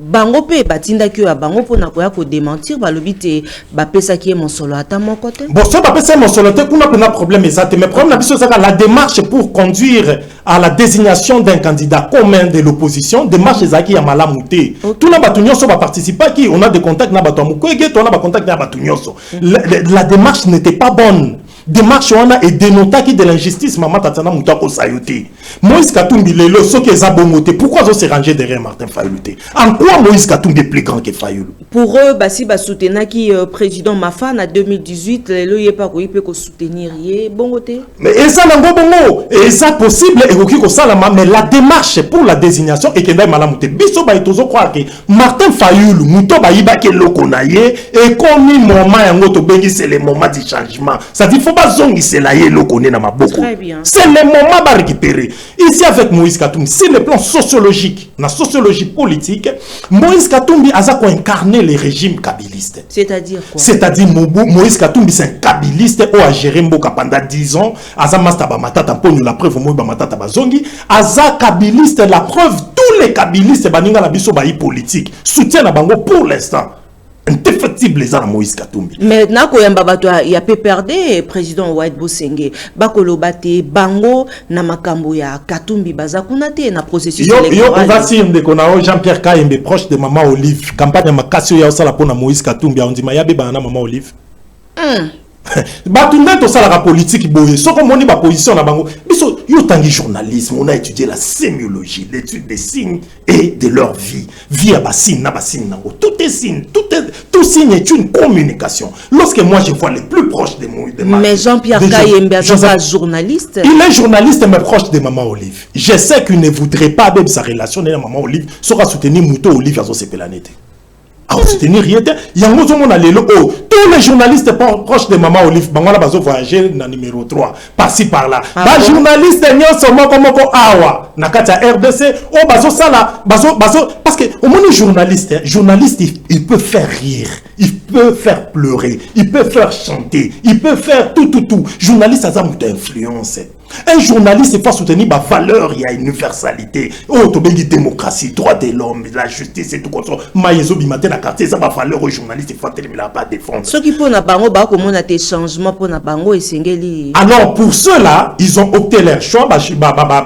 [SPEAKER 8] bango pe batinda ki ya bango pona koya ko démentir balobi te ba pesa ki mon solo ata mon côté
[SPEAKER 4] bon ça ba pesa mon solo te kuna pena problème exact mais problème na biso ça la démarche pour conduire à la désignation d'un candidat commun de l'opposition démarche ezaki ya malamu te tout na batu nyonso ba participer qui on a des contacts na batu mukwege to na ba contact na batu nyonso la démarche n'était pas bonne. Démarche on a et dénotaki de l'injustice maman Tatiana Moutako Sayuti. Moïse Katumbi lelo so que zabomoté pourquoi ils se ranger derrière Martin Fayulu? En quoi Moïse Katumbi est plus grand que Fayulu?
[SPEAKER 8] Pour eux basi ba soutenaki président Mafan en 2018 lelo yé pas ko peut ko soutenir yé bongoté.
[SPEAKER 4] Mais ça nango bongo et ça possible et ko salama mais la démarche pour la désignation et que ndai malamuté biso ba itozo croire que Martin Fayulu muto ba yibake loko na ye et comme moment yango to bengi c'est le moment du changement. Ça dit faut pas zongi c'est là le connaît na maboko. C'est le moment de récupérer. Ici avec Moïse Katumbi, sur le plan sociologique, la sociologie politique, Moïse Katumbi a incarné les régimes kabylistes.
[SPEAKER 8] C'est-à-dire quoi?
[SPEAKER 4] C'est-à-dire Moïse Katumbi c'est un kabyliste qui a géré Mboka pendant 10 ans. Aza mastaba matata pour nous la preuve Moïba matata bazongi. Aza kabyliste la preuve tous les kabylistes baninga la biso bayi politique soutiennent la bango pour l'instant. Indéfectible les armes Moïse Katumbi.
[SPEAKER 8] Mais na koyamba bato ya PPRD président White Bosenge bakolo bate bango na makambo ya Katumbi baza kuna te na processus électoral.
[SPEAKER 4] Yo on va dire ndeko na Jean-Pierre Kayembe proche de maman Olive campagne makasio ya osala pona Moïse Katumbi on dit mayabe bana maman Olive. Batunda to ça la politique boye so comme on dit position na bango biso yo tangi journalisme on a étudié la sémiologie l'étude des signes et de leur vie à bassine na bassine nango tout est signe tout signe est une communication. Lorsque moi je vois les plus proches de moi
[SPEAKER 8] mais Jean-Pierre Kayembe est journaliste.
[SPEAKER 4] Il est journaliste mais proche de Maman Olive. Je sais qu'il ne voudrait pas même sa relation avec Maman Olive sera soutenir Mouto Olive à ce pélanité. À soutenir rien. Il y a un autre monde à l'élo. Tous les journalistes proches de Maman Olive, Bangola Bazo voyager dans numéro 3, par-ci par-là. Les journalistes n'y seulement comme Awa, Nakata RDC, oh Bazo Sala, Bazo, parce que au moins les journalistes, il peut faire rire, il peut faire pleurer, il peut faire chanter, il peut faire tout. Journaliste a une influence. Un journaliste, il faut soutenir ma valeur, il y a une universalité. Oh, tu as démocratie, droit de l'homme, la justice et tout comme ça. Maïezo Bimate, la carte, ça ma valeur au journaliste, il faut pas défendre.
[SPEAKER 8] Ceux qui font bango, comment on a des changements pour bango et singeli.
[SPEAKER 4] Alors, pour ceux-là, ils ont opté leur choix.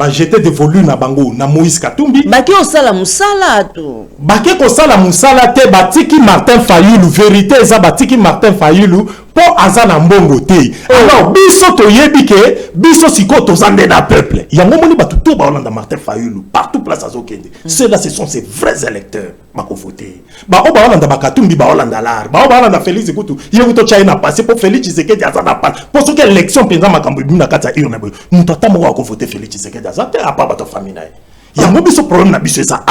[SPEAKER 4] J'étais dévolu na bango, na Moïse Katumbi.
[SPEAKER 8] Baki osala musala tout.
[SPEAKER 4] Baki osala musala te, batiki Martin Fayulu, vérité, ça batiki Martin Fayulu. Pour Azana Mbongo te. Alors, biso to yebike, biso siko to zande na peuple. Il y a un moment où tout ba Hollande Martin Fayulu, partout place à Zokende. Ceux-là, ce sont ces vrais électeurs. Bako voté. Ba Hollande Bakatumbi, ba Hollande Alar, ba Hollande Félix Ekutu. Il y a un China passé pour Félix Tshisekedi Azana Pan. Pour ceux qui élection pendant ma campagne, na kata irnabo. Mutata mo ko voter Félix Tshisekedi Azana à pas bato famille. Il y a un problème na biso ça.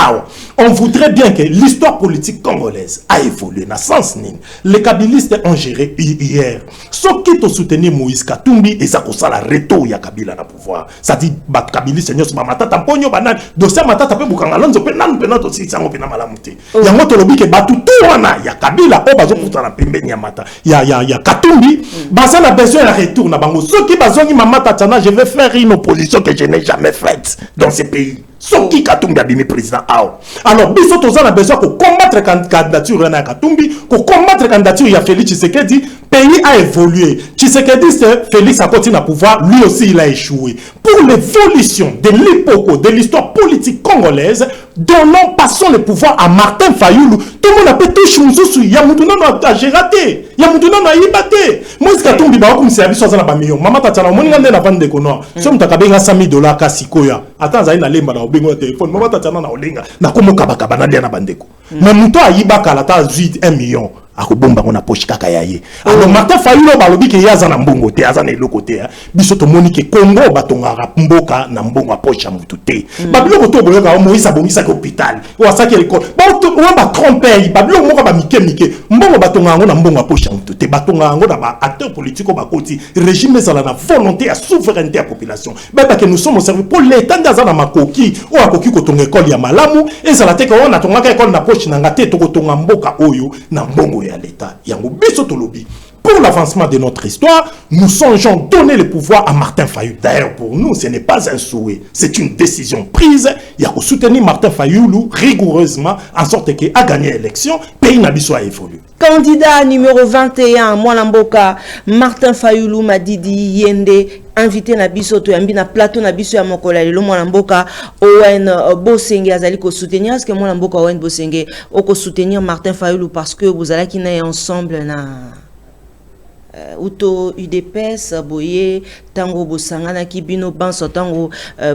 [SPEAKER 4] On voudrait bien que l'histoire politique congolaise a évolué dans sens nini. Les kabylistes ont géré hier. Ceux qui ont soutenu Moïse Katumbi et ça cause la reto ya Kabila na pouvoir. Ça dit bat kabylistes nyos ba matata mponyo banane dossier matata pe bukanga lonzo pe nanu pe nato si sango pe na malamuté. Ya ngoto lobi ke batu tout wana ya Kabila o bazo kuta na pembeni ya mata. Ya Katumbi baza na besoin de retour na bango. Ceux qui bazongi mamata tana je vais faire une opposition que je n'ai jamais faite dans ce pays. Soki Katumbi a bimi président Ao. Alors, biso toza a besoin de combattre la candidature de Katumbi, de combattre la candidature de Félix Tshisekedi. Pays a évolué. Tshisekedi, Félix a continué à pouvoir, lui aussi il a échoué. Pour l'évolution de l'époque, de l'histoire politique congolaise, donnons, passons le pouvoir à Martin Fayulu. Tout le monde a pété Chunzusu, Yamoutounan a géré, Yamoutounan a yibate. Moi, ce Katumbi, comme c'est avis, soit un million. Maman Tatiana, on a la vente de konoa. Si on t'a $100 000 kasikoya, attends, ça y est, na bengo téléphone. Maman Tatiana na olinga, na komo kabaka na dia na bandeko. Mais mouto a yibaka la ta 1 million. Akobomba on a poche kaka yaye. Alors Martin Fayulu balobi ke yaza na mbongo te, yaza na eloko te. Biso to moni ke Congo batonga mboka na mbongo a poche mutu te. Babilo to boyoka Moïse abongisa ke hôpital. Ou asaki école. Ba tromper, babilo moko ba mike. Mbongo batonga ngo na mbongo a poche mutu te. Batonga ngo na ba acteur politique ba koti. Régime ezala na volonté à souveraineté à population. Baba que nous sommes au service pour l'état ndaza na makoki ou akoki ko tonga école ya malamu ezala te ko na tonga ka école na poche na ngate to ko tonga mboka oyo na mbongo à l'État. Pour l'avancement de notre histoire, nous songeons donner le pouvoir à Martin Fayulu. D'ailleurs, pour nous, ce n'est pas un souhait, c'est une décision prise. Il y a que soutenir Martin Fayulu rigoureusement en sorte qu'il a gagné l'élection, pays n'abisso a évolué.
[SPEAKER 8] Candidat numéro 21, Mwalamboka, Martin Fayulu Madidi Yende, invité na biso to yambi na plateau na biso ya mokola lelo Mwalamboka Owen Bosenge azali ko soutenir parce que Mwalamboka Owen Bosenge o ko soutenir Martin Fayulu parce que vous allez qui na ensemble na Uto UDPS boye tango bosangana ki bino banso tango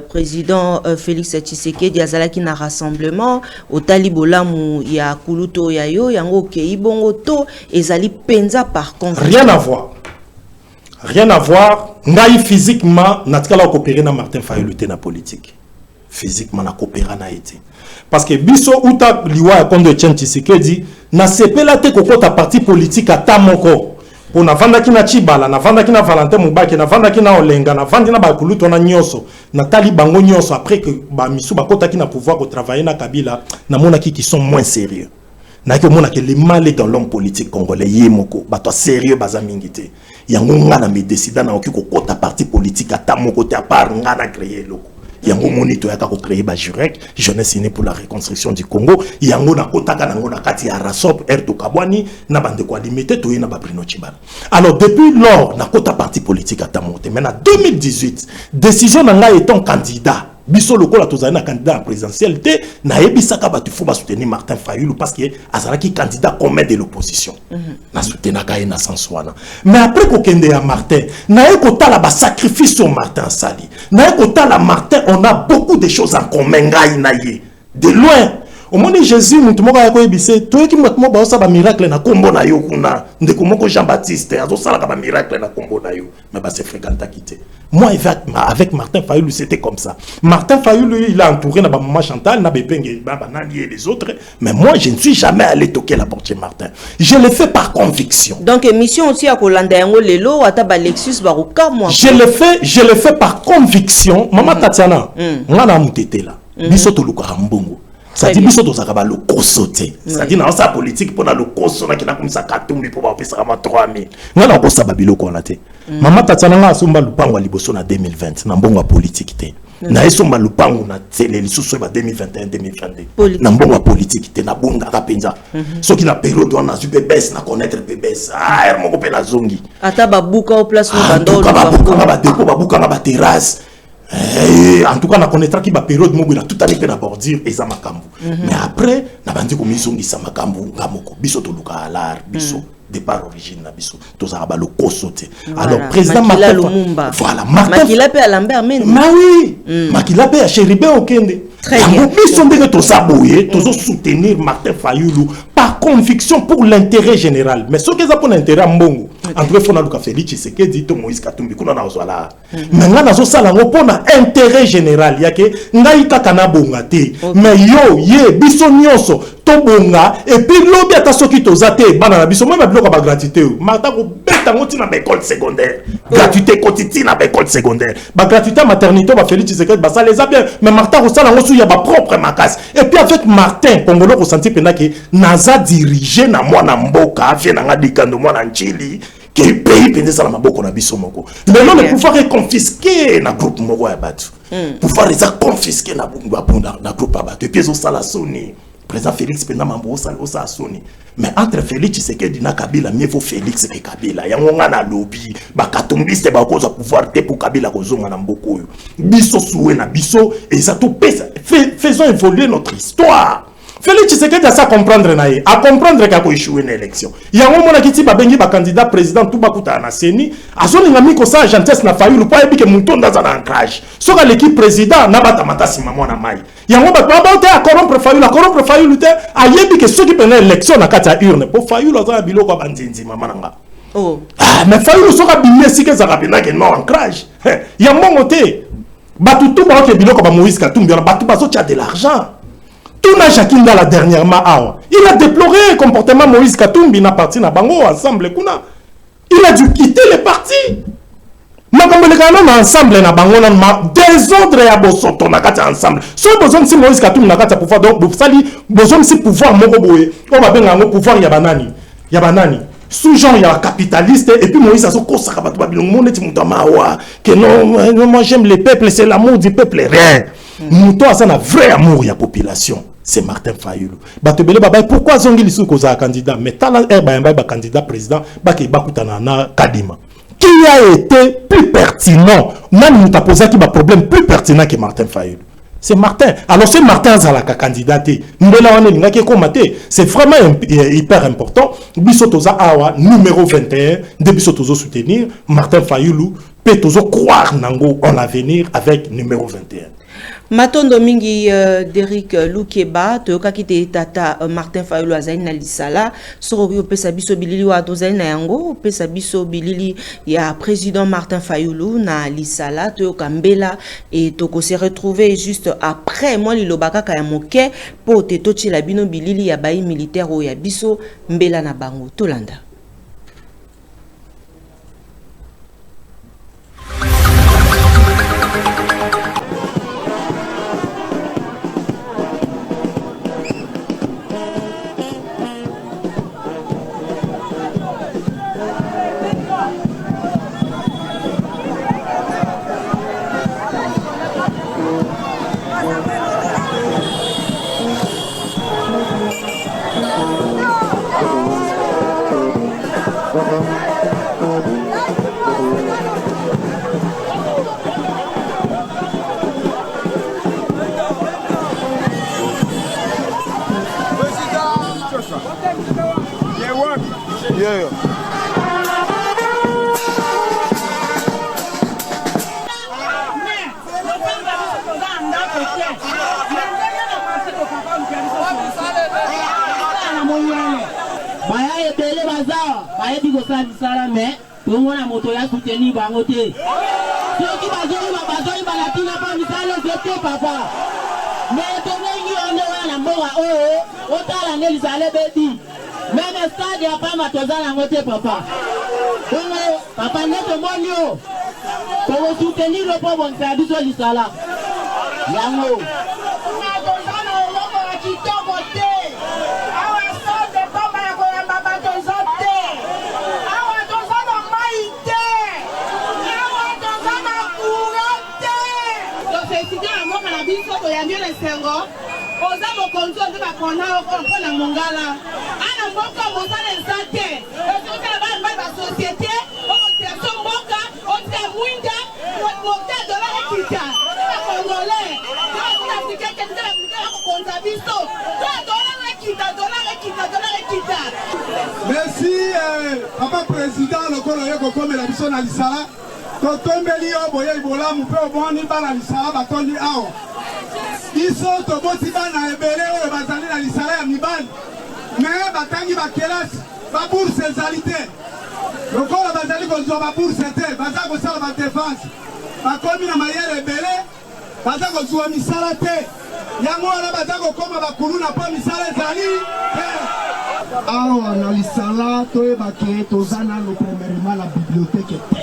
[SPEAKER 8] président Félix Tshisekedi azalaki na rassemblement au talibolamu ya kuluto ya yo yango kei bongo to ezali penza par contre
[SPEAKER 4] rien à voir ngai physiquement natikala coopérer na Martin Fayulu te na politique physiquement na coopérer na été parce que biso uta liwa kondo Tshisekedi na sepela te kokota parti politique ata moko. Pour na vanda kina Chibala, na vanda kina Valentin Mubaki, na vanda kina Olenga, na vanda kina Bakuluto na Nyoso, na Tali Bango Nyoso, après que Misu Bakota kina pouvoir de travailler na Kabila, na mona qui sont moins sérieux. Na que mona que les mal dans l'homme politique congolais, yemoko, bato sérieux bazamingité. Yango ngana me décida na okiko kota parti politique ata moko te à part ngana créer loko. Yango monito yaka ko créer ba Jurek, jeunesse unie pour la reconstruction du Congo, yango na kotaka nango na kati ya Rasop Erto Kabwani na bande ko limité to yena ba Bruno Chibala. Alors depuis lors na kota parti politique ata monté, mais en 2018, décision nanga étant candidat biso lokola tozali na candidat à présidentialité na yebisaka batu faut ba soutenir Martin Fayulu parce que azalaki candidat commun de l'opposition na soutenir ka na sens wana mais après ko kende ya Martin na ekotala ba sacrifice sur Martin Sali na ekotala Martin on a beaucoup de choses en commun ngai na ye de loin au moment Jésus mutu moko ya ko yebise to eki mutu moko ba sa ba miracle na kombo na yo kuna ndeko moko Jean-Baptiste azo sala ka ba miracle na kombo na yo mais ba se fréquenta quitté. Moi avec Martin Fayulu c'était comme ça. Martin Fayulu il a entouré na ba maman Chantal na Bepenge ba Nali et les autres mais moi je ne suis jamais allé toquer la porte chez Martin. Je l'ai fait par conviction.
[SPEAKER 8] Donc mission aussi à Kolanda yango lelo ata ba Lexus ba roka moi.
[SPEAKER 4] Je le fais par conviction. Maman Tatiana ngana mutete là. Biso to luka mbongo. Ça dit biso to zakaba le kosote. Ça dit na sa politique pour na le koso na kina kumisa katumbi pour ba pesa ma 3000. Ngana ko sa babilo ko na te. Maman Tatiana nga asomba lupango wa liboso na 2020 na mbongo politique te. Na esomba lupango na tele lisusu ba 2021 2022. Na mbongo politique te na bonga ka penza. Soki na période wana super baisse na connaître PBS. Ah hermo ko pe na zongi.
[SPEAKER 8] Ata babuka au place no bando.
[SPEAKER 4] Ba depo babuka ba terrasse. En tout cas, on connaîtra qui va période mobile tout année na bordure et ça makambu. Mais après, na bandi ko misongi sa makambu ngamoko. Biso to luka alar, biso départ origine na biso. To za ba le kosote. Alors président Martin Lumumba. Voilà, Martin
[SPEAKER 8] Makila pe à Lambert men.
[SPEAKER 4] Mais oui, Makila pe à Chéribé Okende.
[SPEAKER 8] Très bien.
[SPEAKER 4] Biso ndenge to saboyer, to soutenir Martin Fayulu par conviction pour l'intérêt général. Mais ce qui est pour l'intérêt mbongo. Entre Fona Luka Félix Tshisekedi to Moïse Katumbi kuna na ozala. Mais ngana zo sala ngo pona intérêt général yake ngai kaka na bonga te. Mais yo ye biso nyonso to bonga et puis lobi ata soki to zate bana na biso même biloko ba gratuité. Mata ko beta ngoti na école secondaire. Gratuité quotidienne na école secondaire. Ba gratuité maternité ba Félix Tshisekedi ba ça les a bien. Mais Martin ko sala ngo su ya ba propre makas. Et puis avec Martin Congolo ko senti pena ke naza diriger na mwana mboka afie na ngadikando mwana nchili. Que pays pendant ça la maboko na biso moko. Mais non, le pouvoir est confisqué na groupe moko ya batu. Pouvoir est confisqué na groupe ya batu. Et puis ça la soni. Président Félix pendant mambo ça soni. Mais entre Félix Tshisekedi na Kabila, mieux vaut Félix que Kabila. Yango ngana lobby, ba katumbiste ba koza pouvoir te pour Kabila kozonga na mboko yo. Biso soué na biso et ça tout pesa. Faisons évoluer notre histoire. Félix Tshisekedi a ça comprendre naïe, à comprendre qu'il a échoué une élection. Il y a un moment qui dit babengi ba candidat président tout bakuta na seni, a son ngami ko sa gentesse na Fayulu pas ebi ke mouton dans un ancrage. So ka l'équipe président na batamata sima mwana mai. Il y a un moment ba te a corrompre Fayulu te a yebi ke ceux qui prenaient l'élection na kata urne pour Fayulu za biloko banzinzi mama nanga. Oh. Ah mais Fayulu so ka bimé si ke za kapena ke non ancrage. Il y a un moment te batu tout ba ke biloko ba Moïse Katumbi na batu bazo tia de l'argent. Tout n'a Jacqueline dans la dernièrement awa. Il a déploré le comportement Moïse Katumbi na parti na bango ensemble kuna. Il a dû quitter le parti. Na ensemble na bango na désordre ya bosoto na kati ensemble. So besoin si Moïse Katumbi na kati pouvoir donc vous sali besoin si pouvoir moko boye. On va benga ngo pouvoir ya banani. Ya banani. Sous-genre il y a capitaliste et puis Moïse a son kosa ka batu babilongo monde ti mutama wa que non moi j'aime le peuple c'est l'amour du peuple rien. Mouton a un vrai amour ya population. C'est Martin Fayulu. Batebele baba pourquoi zongi lisu koza candidat mais tala ba candidat président ba ke bakutana na Kadima. Qui a été plus pertinent? Même nous t'a posé qui ba problème plus pertinent que Martin Fayulu. C'est Martin. Alors c'est Martin Zalaka candidaté. C'est vraiment hyper important. Bisotoza Awa numéro 21 de Bisotozo soutenir Martin Fayulu peut croire nango en l'avenir avec numéro 21.
[SPEAKER 8] Matondo mingi Derrick Lukeba toyoka kite tata Martin Fayulu azali na lisala soroki opesa biso bilili wa tozali na yango opesa biso bilili ya président Martin Fayulu na lisala toyoka mbela et toko se retrouver juste après moi lilobaka ka ya moke po te tochila bino bilili ya bayi militaire o ya biso mbela na bango tolanda.
[SPEAKER 7] Yeah.
[SPEAKER 10] Baya ebele baza bayebi kosala misala me tongona moto ya soutenir bango te soki bazoi balatina mpo misala ezete papa me tonengi onde wana mboka oyo otala nde lisala ebedi meme stade ya pamba toza nango te papa bongo papa nde tomoni o tokosoutenir mpo bongisa biso lisala yango oza mokonzi oza bakona mpona mongala ana mboka mosala eza te ezotala bana basosiété okotiaso mboka otia mwinda mote dola ekita bakongolais africain akokonza biso dola ekita.
[SPEAKER 6] Merci papa président lokolo ye kokomela biso na lisala totombeli yo boye ibolamu mpe oboni bana lisala batondi awa biso toboti bana ebele oyo bazali na lisala ya mibali me batangi bakelasi babourse ezali te lokola bazali kozwa babourse te baza kosala badefense bakomi na mayele ebele baza kozwa misala te yango wana baza kokoma bakulu na mpo misala ezali te awa na lisala toyebake toza nano premièrement na bibliothèque te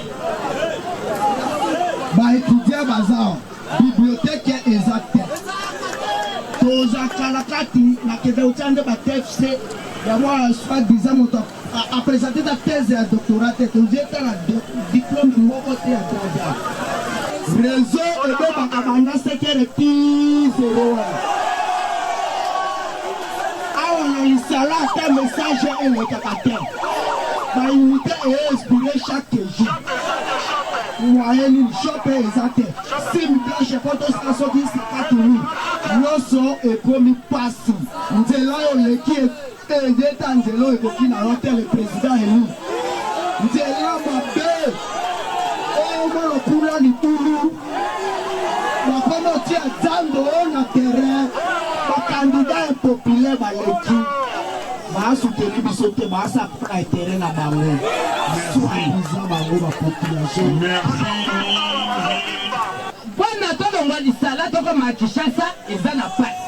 [SPEAKER 6] baétudia baza bibliothèque eza te toza kalakati na kende utande ba TFC ya moi soit disant moto a présenté ta thèse ya doctorat te tozeta na diplôme moko te ya droit réseau ebe bakabanda sekere ti zéro awa na lisala ata message elekaka te baunité einspiré chaque jour moyenne shop eza te sim blanche po tosala soki sikatuni nyonso ekomi pasi nzela oyo leki edeta nzela oyo ekoki na yo te le président elu nzela mabe oyo lokula litulu bakoma otia zando oyo na terrain bakandida impopulaire baleki baasuteli biso te baasapaka etere na bango soiza bango bapopulation.
[SPEAKER 10] Bona tolongwa lisala tokoma Kinshasa eza na pasi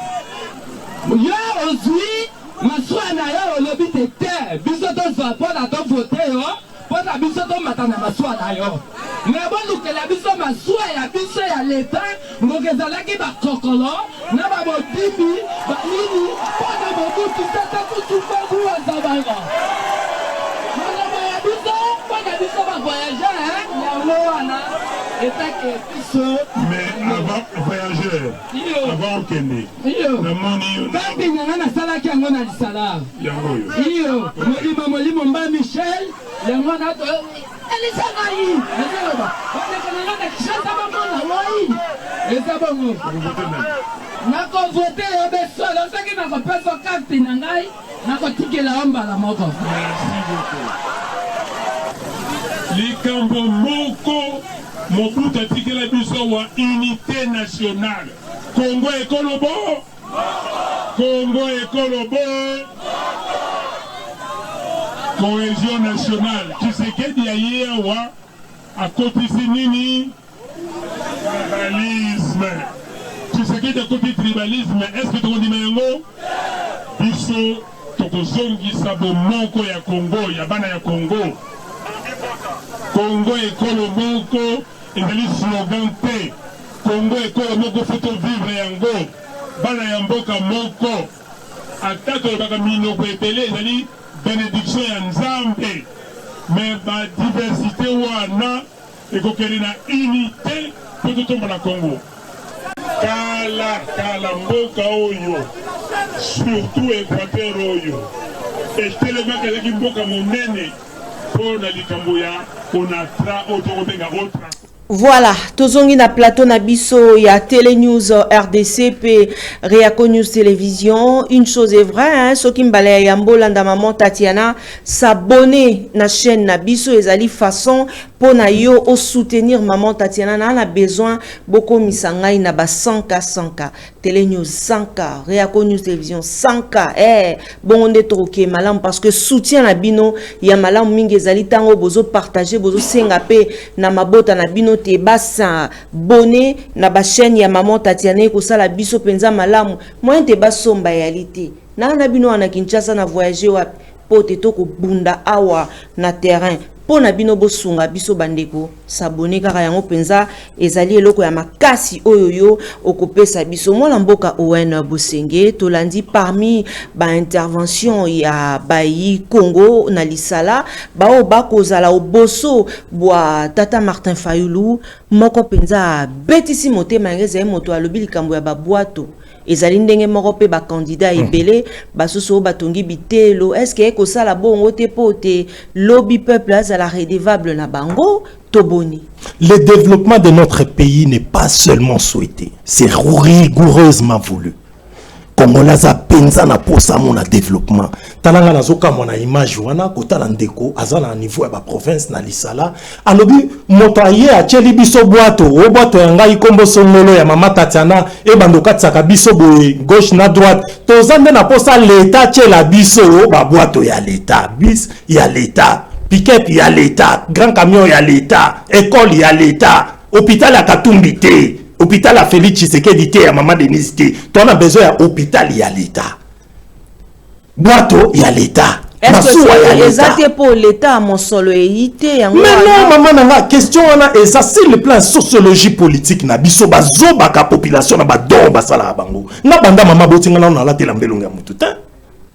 [SPEAKER 10] yo ozwi masuwa na yo olobi te biso tozwa mpona tovote yo mpona biso tomata na masuwa na yo me bolukela biso masuwa ya biso ya leta ngoki ezalaki bakokolo na babodimi banini mpona mobutu tata kutubangu azabanga maloba ya biso mpona biso bavoyageur yango wana etake biso
[SPEAKER 11] mais avant voyageur avant okende namoni
[SPEAKER 10] babinganga nasalaki yango na lisala iyo molimo mba Michel yango na elisangai ezoba batekananga na Kinshasa bamona wai eza bongo nakovote yo besolo soki nakopesa karte na ngai nakotikela yo mbala moko.
[SPEAKER 11] likambo moko mobutu atikela biso wa unité nationale Congo ekolobo cohésion nationale Tshisekedi ayewa akotisi nini tribalisme Tshisekedi akoti tribalisme est-ce que tokondima yango biso tokozongisa bomoko ya Congo ya bana ya Congo ekolo moko ezali slogan te Congo ekolo moko foto vivre yango bana ya mboka moko ata tolobaka minoko ebele ezali bénédiction ya Nzambe me badiversité wana ekokende na unité mpo totombola Congo kala mboka oyo surtout Équateur oyo etelemaka ezalaki mboka monene mpo na likambo ya onatra oyo tokobenga
[SPEAKER 8] Voilà, tozongi na plateau na biso ya Télé News RDC pe Réaco News Télévision. Une chose est vraie, hein, ceux qui m'balaya yambola nda maman Tatiana s'abonner na chaîne na biso ezali façon pour na yo au soutenir maman Tatiana na besoin beaucoup misangai na ba 100K Télé News 100K Réaco News Télévision 100K bon on est troqué malam parce que soutien na bino ya malam mingi ezali tango bozo partager bozo senga pe na mabota na bino te basa bonné na ba chaîne ya maman Tatiana ko sala biso penza malamu moyen te basomba réalité na bino na Kinshasa na voyager wa pote to ko bunda awa na terrain pona bino bosunga biso bandeko s'abonner kaka yango penza ezali eloko ya makasi oyoyo okopesa biso mwana mboka Owen Bosenge tolandi parmi ba intervention ya bayi Congo na lisala bao bakozala oboso bwa tata Martin Fayulu moko penza betisi motema ngeze moto alobi likambo ya babwato ezali ndenge moko pe ba candidat ebele basusu batongi bitelo est-ce que ko sala bongo te pote lobby peuple azala redevable na bango toboni.
[SPEAKER 4] Le développement de notre pays n'est pas seulement souhaité, c'est rigoureusement voulu. Congolais za penza na posa mona développement talanga nazoka mona image wana kotala ndeko azana niveau ya ba province na lisala alobi moto aye acheli biso bwato o bwato yanga ikombo songolo ya mama Tatiana e bandoka tsaka biso boye gauche na droite tozande na posa l'état chela biso ba bwato ya l'état bis ya l'état pick-up ya l'état grand camion ya l'état école ya l'état hôpital ya Katumbi te hôpital à Félix Tshisekedi te ya maman Denise te tu as besoin ya hôpital ya l'état boato ya l'état
[SPEAKER 8] est-ce que c'est pour l'état à mon solo éité
[SPEAKER 4] mais non maman nanga question wana et ça c'est le plan sociologie politique na biso bazo baka population na badon basala bango na banda mama botinga na la tela mbelonga ya mutu te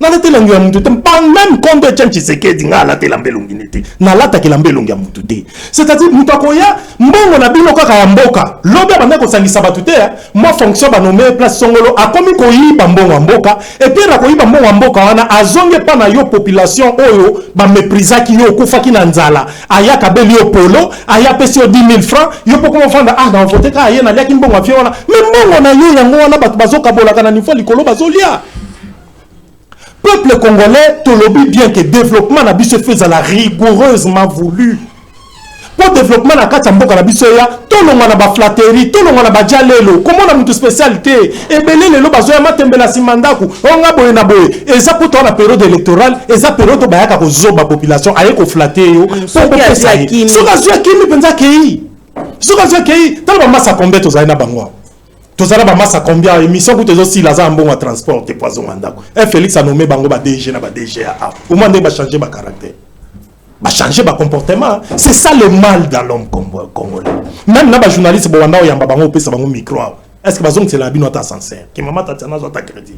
[SPEAKER 4] na la tela mbelonga ya mutu te pas même compte de Tshisekedi nga la tela mbelonga nete na la takela mbelonga ya mutu te c'est-à-dire mutu akoya mbongo na bino kaka ya mboka lobe banda ko sangisa batu te moi fonction ba nommer place songolo akomi ko yiba mbongo mboka et puis na ko yiba mbongo mboka wana azonge pa na yo population oyo ba méprisa ki yo kufaki na nzala aya kabeli yo polo aya pesi yo 10 000 francs yo poko mofanda na voter ka aya na liaki mbongo afio wana mais mbongo na yo yango wana batu bazoka bola kana niveau likolo bazolia. Peuple congolais, tolobi bien que développement na biso fait la rigoureusement voulu. Pour développement na kati mboka na biso ya tolonga na ba flatterie, tolonga na ba jalelo, comment na mutu spécialité et belé lelo bazoya matembela simandaku, onga boye na boye. Eza poto na période électorale, eza période ba yaka ko zoba population aye ko flatter yo. Soka zwa kimi penza kei. Soka zwa kei, tala ba massa combien tozali na bango. Tozala ba massa combien émission pour aussi la za mbongo transport te poison mandako. Félix a nommé bango ba DG na ba DGA. Au moins ba changer ba caractère. Ba changer ba comportement. C'est ça le mal dans l'homme congolais. Même na ba journaliste bo wanda oyamba bango pesa bango micro. Est-ce que bazong c'est la bino ta sincère? Ki mama Tatiana zo ta crédit.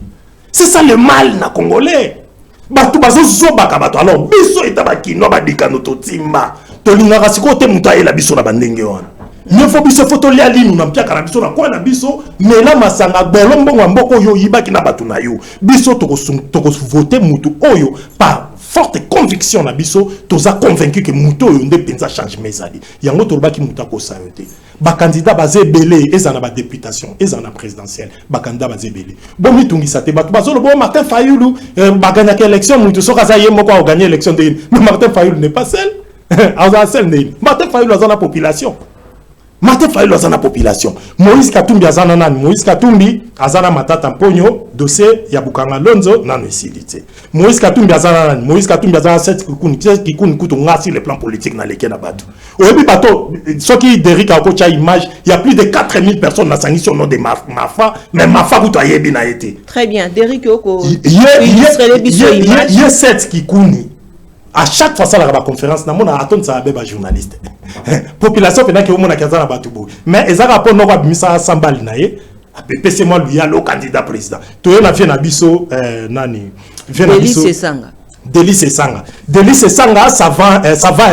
[SPEAKER 4] C'est ça le mal na congolais. Ba tu bazo zoba ka bato alors biso etabaki no ba dikano to timba. To linga kasiko te muta ela biso na bandenge wana. Il faut biso photo lia ligne na mpia kana biso na kwa na biso mais là masanga bolo mbongo mboko yo yibaki na batu na yo biso toko voter mutu oyo par forte conviction na biso toza convaincu que mutu oyo nde penza change mesali yango tolobaki mutu ko sayote ba candidat bazé belé ezana ba députation ezana présidentielle ba candidat bazé belé bon mitungisa te batu bazolo bon Martin Fayulu ba gagner élection mutu soka za yemo ko gagner élection de Martin Fayulu n'est pas seul azana seul Martin Fayulu azana population. Martin Fayulu azana population. Moïse Katumbi azana nani? Moïse Katumbi azana matata mponyo dossier ya Bukanga Lonzo nanu isilité. Moïse Katumbi azana nani? Moïse Katumbi azana 7 kikuni kuto ngasi le plan politique na leke na batu. Oyebi bato soki Derrick akocha image, il y a plus de 4000 personnes na sangi sur nom de Mafa, mais Mafa kuto ayebi na été.
[SPEAKER 8] Très bien, Derrick oko.
[SPEAKER 4] Il y a 7 kikuni. À chaque fois ça la conférence na mona attend ça beba journaliste. Population pena ke mona kaza na batubo. Mais ezaka po no ba bimisa sambali na ye. APPC moi lui a le candidat président. To na vient na biso nani. Vient na biso. Délice Sanga ça va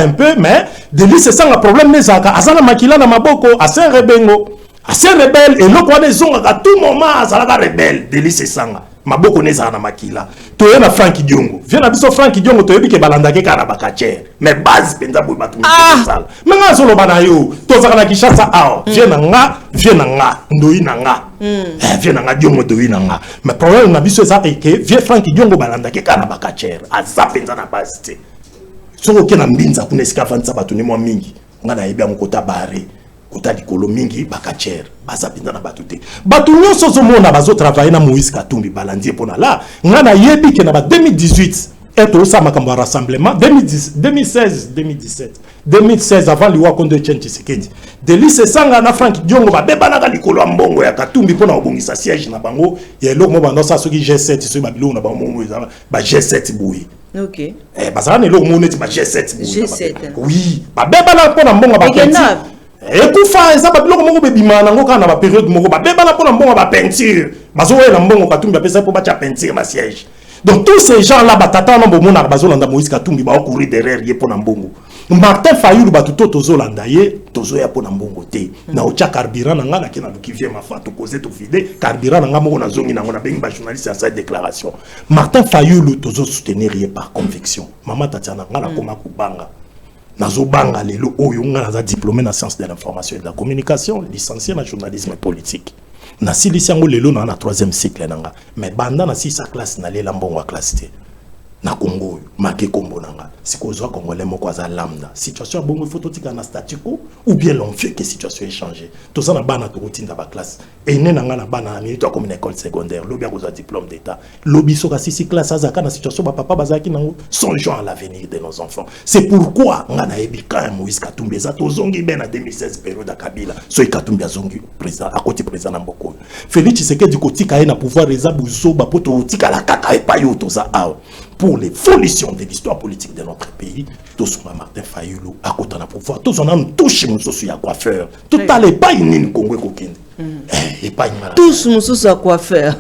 [SPEAKER 4] un peu mais Délice Sanga problème mais azana makila na maboko ase rebengo. Assez rebelle et le point des ongs à tout moment azala rebelle Délice Sanga. maboko neza na makila toye na Frank Diongo viens na biso Frank Diongo toyebi ke balanda ke kana bakacher mais base penza boy batu misala menga solo bana yo tozaka na Kinshasa awa viens na nga ndoi na nga viens na nga Diongo ndoi na nga mais problème na biso eza ke viens Frank Diongo balanda ke kana bakacher aza penza na base te soko ke na mbinza kuna esika fanza batu ne mwa mingi nga na yebi amukota bare kota likolo mingi bakacher baza pinda na batute batu nyonso zomona bazo travailler na Moïse Katumbi balandi pona la nga na yebi ke na ba 2018 eto sa makambo ya rassemblement 2016 avant liwa kondo Etienne Tshisekedi Delice Sanga na Frank Diongo babeba na likolo ya mbongo ya Katumbi pona obongisa siège na bango ya eloko mo bando sa soki G7 so babilo na bango mo ba G7 boui. OK. Bazana ne eloko mo neti ba G7 boui. G7. Oui, babeba na pona mbongo ba Kenti. Ekufa eza babiloko moko bebima nango kana ba période moko babeba na pona mbongo ba peinture bazo wela mbongo Katumbi apesa po ba cha peinture ma siège. Donc tous ces gens là batata na bomona bazo landa Moïse Katumbi ba courir derrière ye pona mbongo. Martin Fayulu batuto tozo landa ye tozo ya pona mbongo te. Na ocha carburant na nga na kina lukivie mafa to causer to vide carburant na nga moko na zongi na ngona bengi ba journaliste à sa déclaration. Martin Fayulu tozo soutenir ye par conviction. Mama Tatiana nga na koma kubanga. Nazobanga lelo oyo nga naza diplômé na sciences de l'information et de la communication, licencié na journalisme politique. Na silisi yango lelo na 3e cycle nanga, mais banda na 6 classe na lela mbongo wa classe te. Na Congo marqué kombo nanga, sikozwa congolais moko aza lambda. Situation ya bongo photo tika na statu quo ou bien l'on fait que situation est changée. Tout ça na bana to routine ba classe. Et né nanga na bana na minute comme une école secondaire, lobi akozwa diplôme d'état. Lobi soka 6 classe azaka na situation ba papa bazaki nango songeons à l'avenir de nos enfants. C'est pourquoi nga na yebi quand Moïse Katumbi za to zongi ben na 2016 période ya Kabila. So Katumbi zongi président à côté président na Mboko. Félix Tshisekedi kotika ye na pouvoir reza buzo ba poto tika la kaka e payo to za aw. Pour l'évolution de l'histoire politique de notre pays, tous on a Martin Fayulu à côté de pouvoir, tous on a touché mon souci à coiffeur, tout à l'époque une Congo kokende.
[SPEAKER 8] Tous mususu à quoi faire.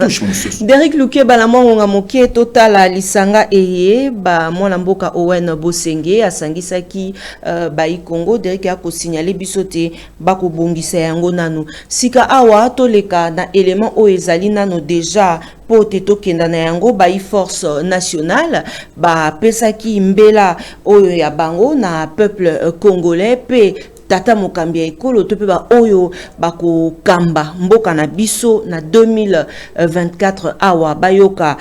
[SPEAKER 8] Derek Luke balamonga moke total lisanga eye ba mwana mboka Owen Bosenge asangisaki ba Congo Derek a ko signaler bisote ba ko bongisa yango nanu sika awa toleka na élément o ezali nano déjà po teto kenda na yango ba force nationale ba pesaki mbela oyo ya bango na peuple congolais pe tata mokambi ya ekolo to pe ba oyo bako kamba mboka na biso na 2024 awa bayoka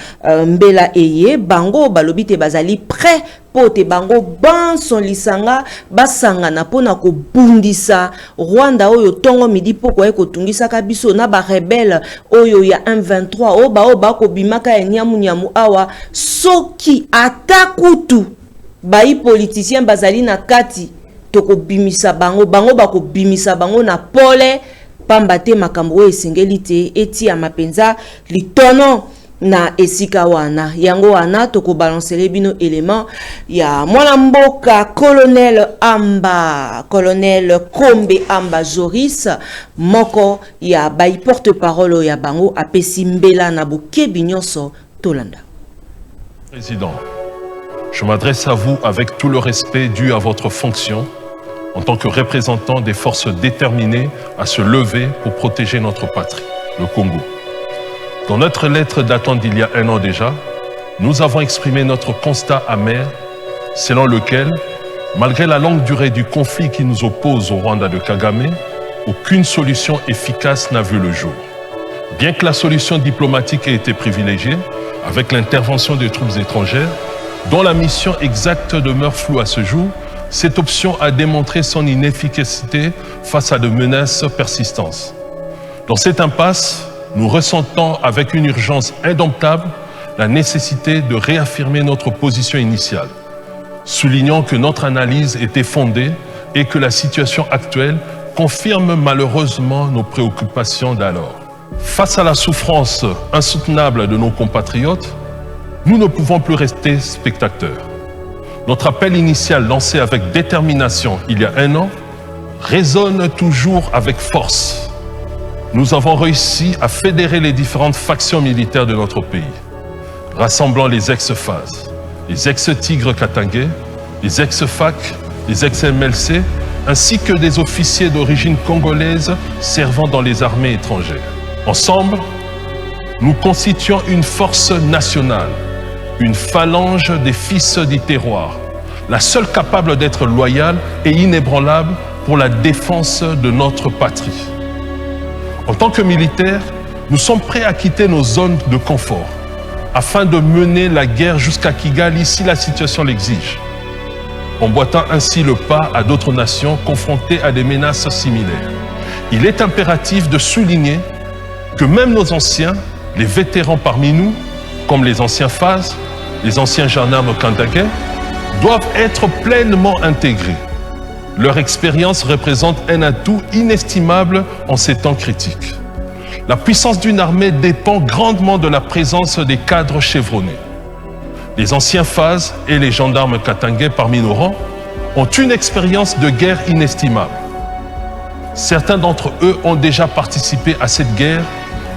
[SPEAKER 8] mbela eye bango balobi te bazali prêt pote bango banson lisanga basanga na pona ko bundisa Rwanda oyo tongo midi poko eko tungisa ka biso na ba rebelle oyo ya M23 o ba ko bimaka ya nyamu awa soki atakutu bai politicien bazali na kati toko bimisa bango bako bimisa bango na pole pambate makambo esengeli te eti ya mapenza litono na esika wana yango wana toko balancer bino élément ya mwana mboka colonel Kombe Amba Joris moko ya bai porte-parole ya bango apesi mbela na bokebi nyonso tolanda.
[SPEAKER 12] Président, je m'adresse à vous avec tout le respect dû à votre fonction en tant que représentant des forces déterminées à se lever pour protéger notre patrie, le Congo. Dans notre lettre datant d'il y a 1 an déjà, nous avons exprimé notre constat amer selon lequel, malgré la longue durée du conflit qui nous oppose au Rwanda de Kagame, aucune solution efficace n'a vu le jour. Bien que la solution diplomatique ait été privilégiée, avec l'intervention des troupes étrangères, dont la mission exacte demeure floue à ce jour, cette option a démontré son inefficacité face à de menaces persistantes. Dans cette impasse, nous ressentons avec une urgence indomptable la nécessité de réaffirmer notre position initiale, soulignant que notre analyse était fondée et que la situation actuelle confirme malheureusement nos préoccupations d'alors. Face à la souffrance insoutenable de nos compatriotes, nous ne pouvons plus rester spectateurs. Notre appel initial lancé avec détermination il y a 1 an résonne toujours avec force. Nous avons réussi à fédérer les différentes factions militaires de notre pays, rassemblant les ex-FAS, les ex-Tigres Katangais, les ex-FAC, les ex-MLC, ainsi que des officiers d'origine congolaise servant dans les armées étrangères. Ensemble, nous constituons une force nationale, une phalange des fils du terroir, la seule capable d'être loyale et inébranlable pour la défense de notre patrie. En tant que militaires, nous sommes prêts à quitter nos zones de confort afin de mener la guerre jusqu'à Kigali si la situation l'exige, emboîtant ainsi le pas à d'autres nations confrontées à des menaces similaires. Il est impératif de souligner que même nos anciens, les vétérans parmi nous, comme les anciens FAS, les anciens gendarmes kandagais, doivent être pleinement intégrés. Leur expérience représente un atout inestimable en ces temps critiques. La puissance d'une armée dépend grandement de la présence des cadres chevronnés. Les anciens FAS et les gendarmes katangais parmi nos rangs ont une expérience de guerre inestimable. Certains d'entre eux ont déjà participé à cette guerre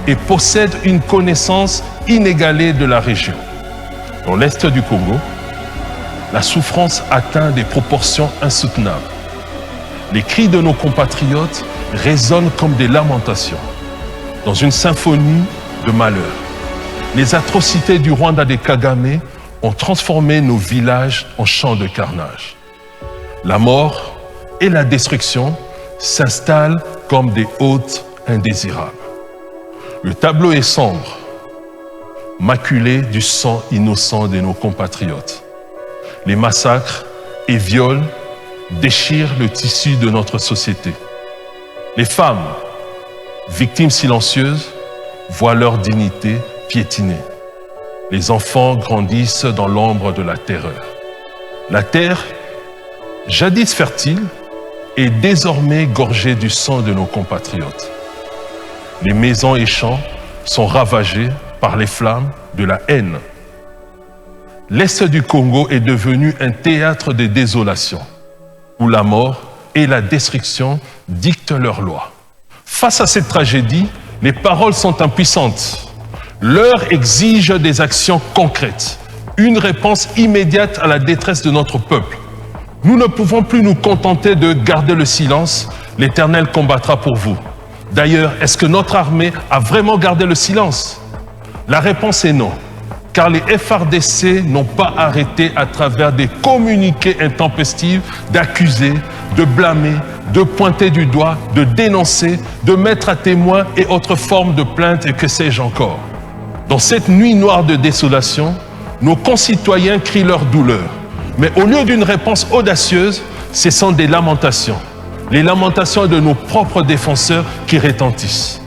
[SPEAKER 12] et possèdent une connaissance inégalée de la région. Dans l'est du Congo, la souffrance atteint des proportions insoutenables. Les cris de nos compatriotes résonnent comme des lamentations, dans une symphonie de malheur. Les atrocités du Rwanda des Kagame ont transformé nos villages en champs de carnage. La mort et la destruction s'installent comme des hôtes indésirables. Le tableau est sombre, maculé du sang innocent de nos compatriotes. Les massacres et viols déchirent le tissu de notre société. Les femmes, victimes silencieuses, voient leur dignité piétinée. Les enfants grandissent dans l'ombre de la terreur. La terre, jadis fertile, est désormais gorgée du sang de nos compatriotes. Les maisons et champs sont ravagés par les flammes de la haine. L'Est du Congo est devenu un théâtre de désolation, où la mort et la destruction dictent leurs lois. Face à cette tragédie, les paroles sont impuissantes. L'heure exige des actions concrètes, une réponse immédiate à la détresse de notre peuple. Nous ne pouvons plus nous contenter de garder le silence. L'Éternel combattra pour vous. D'ailleurs, est-ce que notre armée a vraiment gardé le silence? La réponse est non, car les FARDC n'ont pas arrêté à travers des communiqués intempestifs d'accuser, de blâmer, de pointer du doigt, de dénoncer, de mettre à témoin et autres formes de plaintes et que sais-je encore. Dans cette nuit noire de désolation, nos concitoyens crient leur douleur. Mais au lieu d'une réponse audacieuse, ce sont des lamentations. Les lamentations de nos propres défenseurs qui retentissent.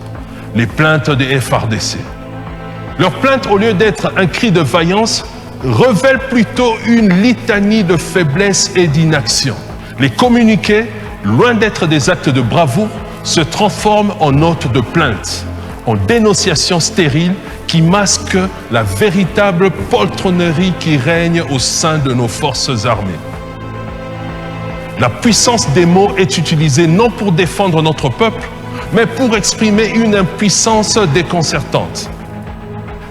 [SPEAKER 12] Les plaintes des FARDC. Leurs plaintes, au lieu d'être un cri de vaillance, révèlent plutôt une litanie de faiblesse et d'inaction. Les communiqués, loin d'être des actes de bravoure, se transforment en notes de plainte, en dénonciations stériles qui masquent la véritable poltronnerie qui règne au sein de nos forces armées. La puissance des mots est utilisée non pour défendre notre peuple, mais pour exprimer une impuissance déconcertante.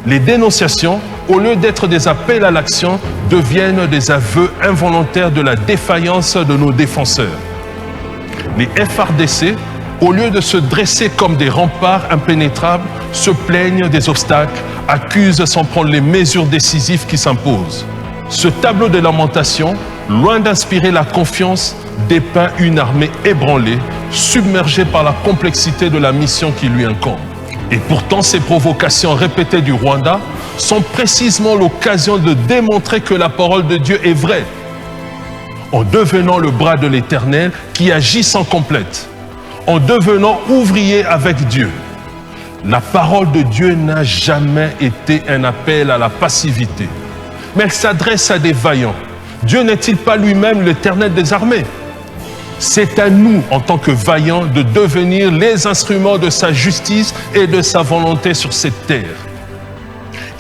[SPEAKER 12] Les dénonciations, au lieu d'être des appels à l'action, deviennent des aveux involontaires de la défaillance de nos défenseurs. Les FARDC, au lieu de se dresser comme des remparts impénétrables, se plaignent des obstacles, accusent sans prendre les mesures décisives qui s'imposent. Ce tableau de lamentation, loin d'inspirer la confiance, dépeint une armée ébranlée, submergée par la complexité de la mission qui lui incombe. Et pourtant, ces provocations répétées du Rwanda sont précisément l'occasion de démontrer que la parole de Dieu est vraie. En devenant le bras de l'Éternel qui agit sans complète, en devenant ouvrier avec Dieu. La parole de Dieu n'a jamais été un appel à la passivité, mais elle s'adresse à des vaillants. Dieu n'est-il pas lui-même l'Éternel des armées? C'est à nous, en tant que vaillants, de devenir les instruments de sa justice et de sa volonté sur cette terre.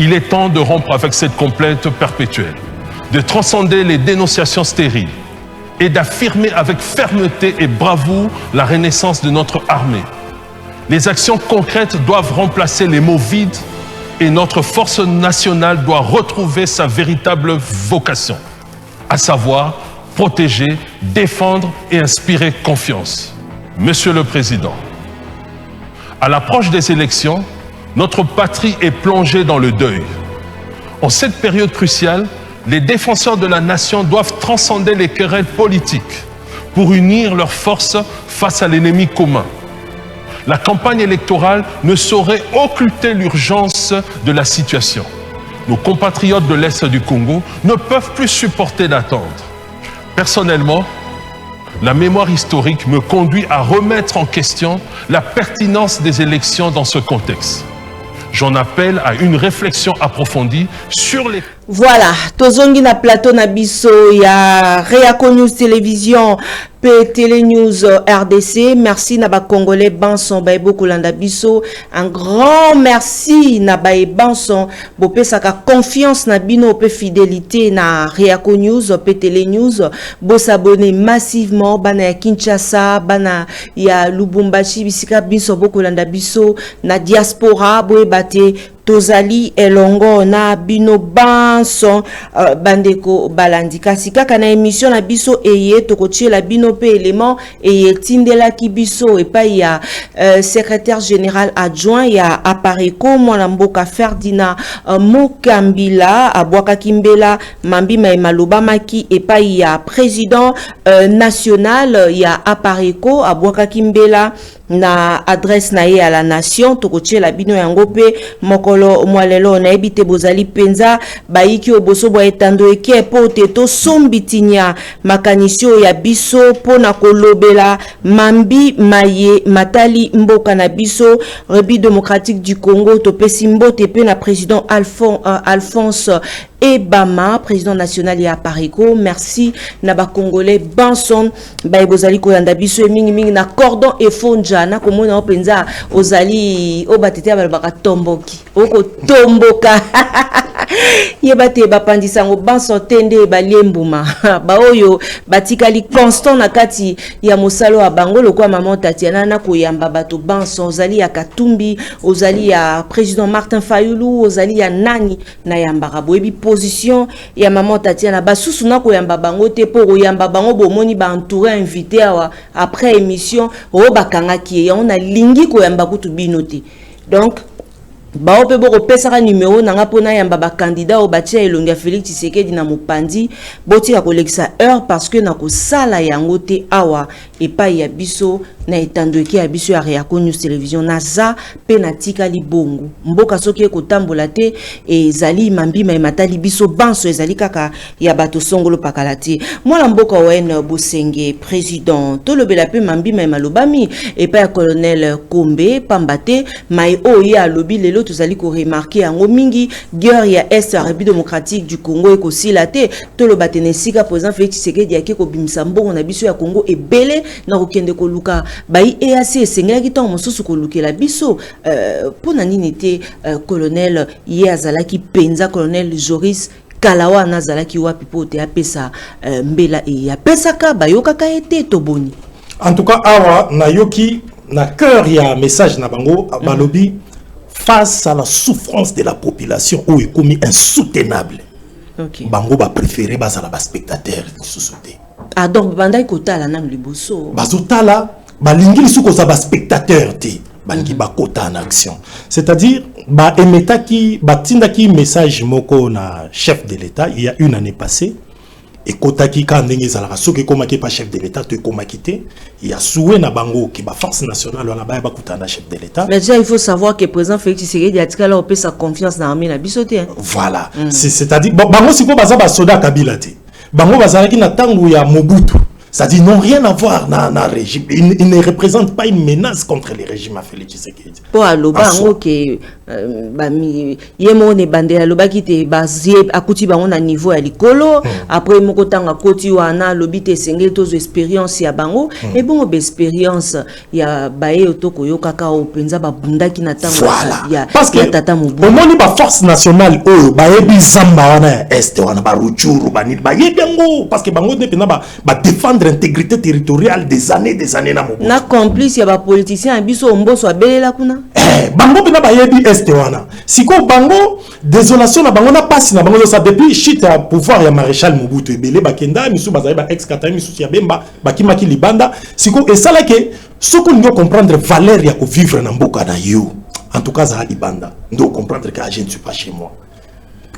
[SPEAKER 12] Il est temps de rompre avec cette complainte perpétuelle, de transcender les dénonciations stériles et d'affirmer avec fermeté et bravoure la renaissance de notre armée. Les actions concrètes doivent remplacer les mots vides et notre force nationale doit retrouver sa véritable vocation, à savoir protéger, défendre et inspirer confiance. Monsieur le Président, à l'approche des élections, Notre patrie est plongée dans le deuil. En cette période cruciale, les défenseurs de la nation doivent transcender les querelles politiques pour unir leurs forces face à l'ennemi commun. La campagne électorale ne saurait occulter l'urgence de la situation. Nos compatriotes de l'Est du Congo ne peuvent plus supporter d'attendre. Personnellement, la mémoire historique me conduit à remettre en question la pertinence des élections dans ce contexte. J'en appelle à une réflexion approfondie sur les...
[SPEAKER 8] Voilà, tozongi na plateau na biso ya Réaco News Télévision pe Télé News RDC. Merci na ba Congolais Banson ba ebo kolanda biso. Un grand merci na ba Banson bo pesaka confiance na bino pe fidélité na Réaco News pe Télé News. Bo s'abonner massivement bana ya Kinshasa, bana ya Lubumbashi bisika biso bo kolanda biso na diaspora bo ebate tozali elongo na bino banson bandeko balandi kasi kaka na émission na biso eye tokotie la bino pe élément eye tindela ki biso et pa ya secrétaire général adjoint ya Apareko mwana mboka Ferdinand Mokambila abwaka kimbela mambi maloba maki et pa ya président national ya Apareko abwaka kimbela na adresse na ye à la nation tokotie la bino yango pe mokolo mwalelo na ebite bozali penza baiki oboso bo etando eke po teto sombitinya makanisio ya biso pona kolobela mambi maye matali mboka na biso République démocratique du Congo to pesi mbote pe na président Alphonse Ebama, président national ya Apareko. Merci na ba Congolais Banson ba bozali ko yanda biso mingi mingi na cordon et fonja na komona openza ozali obatete ba tomboki oko tomboka yebate bapandisa ngo Banson tende baliembuma ba oyo batikali constant na kati ya mosalo wa bango lokwa maman Tatiana na koyamba bato Banson ozali ya Katumbi ozali ya président Martin Fayulu ozali ya nani na yambaka boyebi position ya maman Tatiana basusu na koyamba bango te po koyamba bango bomoni ba entouré invité awa après émission o bakanga ki on a lingi koyamba kutu binote donc ba ope boko pesaka numéro nanga pona yamba ba candidat au batia elonga Félix Tshisekedi na mopandi boti ka kolekisa heure parce que na ko sala yango te awa et pa ya biso na etandoki ya biso ya Réaco News Télévision naza pe na tikali bongo mboka soki ekotambola te ezali mambi matali biso banso ezali kaka ya bato songolo pakala te mwana mboka wen Bosenge président tolobela pe mambi malobami et pa ya colonel Kombe pambate mai oya lobi lelo tozali ko remarquer yango mingi guerre ya Est ya République démocratique du Congo ekosila te tolobate nesika président Félix Tshisekedi yake ko bimisa mbongo na biso ya Congo ebele na kokende koluka bai EAC esengeli to mosusu kolukela biso pona nini te colonel ye azalaki penza colonel Joris Kalawa nazalaki wapi po te apesa mbela e apesaka bayokaka ete toboni
[SPEAKER 4] en tout cas awa nayoki na cœur ya message na bango balobi face à la souffrance de la population où est commis insoutenable bango ba préféré bazala ba spectateur sous-souté.
[SPEAKER 8] Ah donc bandai kota la nam liboso
[SPEAKER 4] bazotala balingi lisuko za ba spectateur te balingi ba kota en action c'est-à-dire ba emetaki batindaki message moko na chef de l'État il y a une année passée et kotaki ka ndenge za la soki komaki pas chef de l'État te komaki te il y a soué na bango ki ba force nationale wala ba kota na chef de l'État
[SPEAKER 8] mais déjà il faut savoir que président Félix Tshisekedi a tika là sa confiance dans l'armée na bisoté
[SPEAKER 4] voilà c'est-à-dire bango siko baza ba soda Kabila te bango bazalaki na tangu ya Mobutu c'est-à-dire n'ont rien à voir na régime il ne représente pas une menace contre le régime à Félix Tshisekedi
[SPEAKER 8] po aloba ngo ke bami yemo ne bandela lobaki te bazie akuti bango na niveau ya likolo après moko tanga koti wana lobite sengeli tozo expérience ya bango et bon expérience ya baye otoko yokaka openza babundaki na tango ya tata Mobutu
[SPEAKER 4] omoni ba force nationale oyo bayebi zamba wana ya est wana ba ruchuru bani bayebi ngo parce que bango ne pena ba défendre l'intégrité territoriale des années na Mobutu
[SPEAKER 8] na complice ya ba politicien biso mboso abelela kuna
[SPEAKER 4] bango pena bayebi est wana siko bango désolation na bango na passe na bango ça depuis chute à pouvoir ya maréchal Mobutu ebele bakenda misu bazali ba ex katami misu ya bemba bakimaki libanda siko et ça là que ce qu'on doit comprendre valeur ya ko vivre na mboka na yo en tout cas ça libanda ndo comprendre que je ne suis pas chez moi.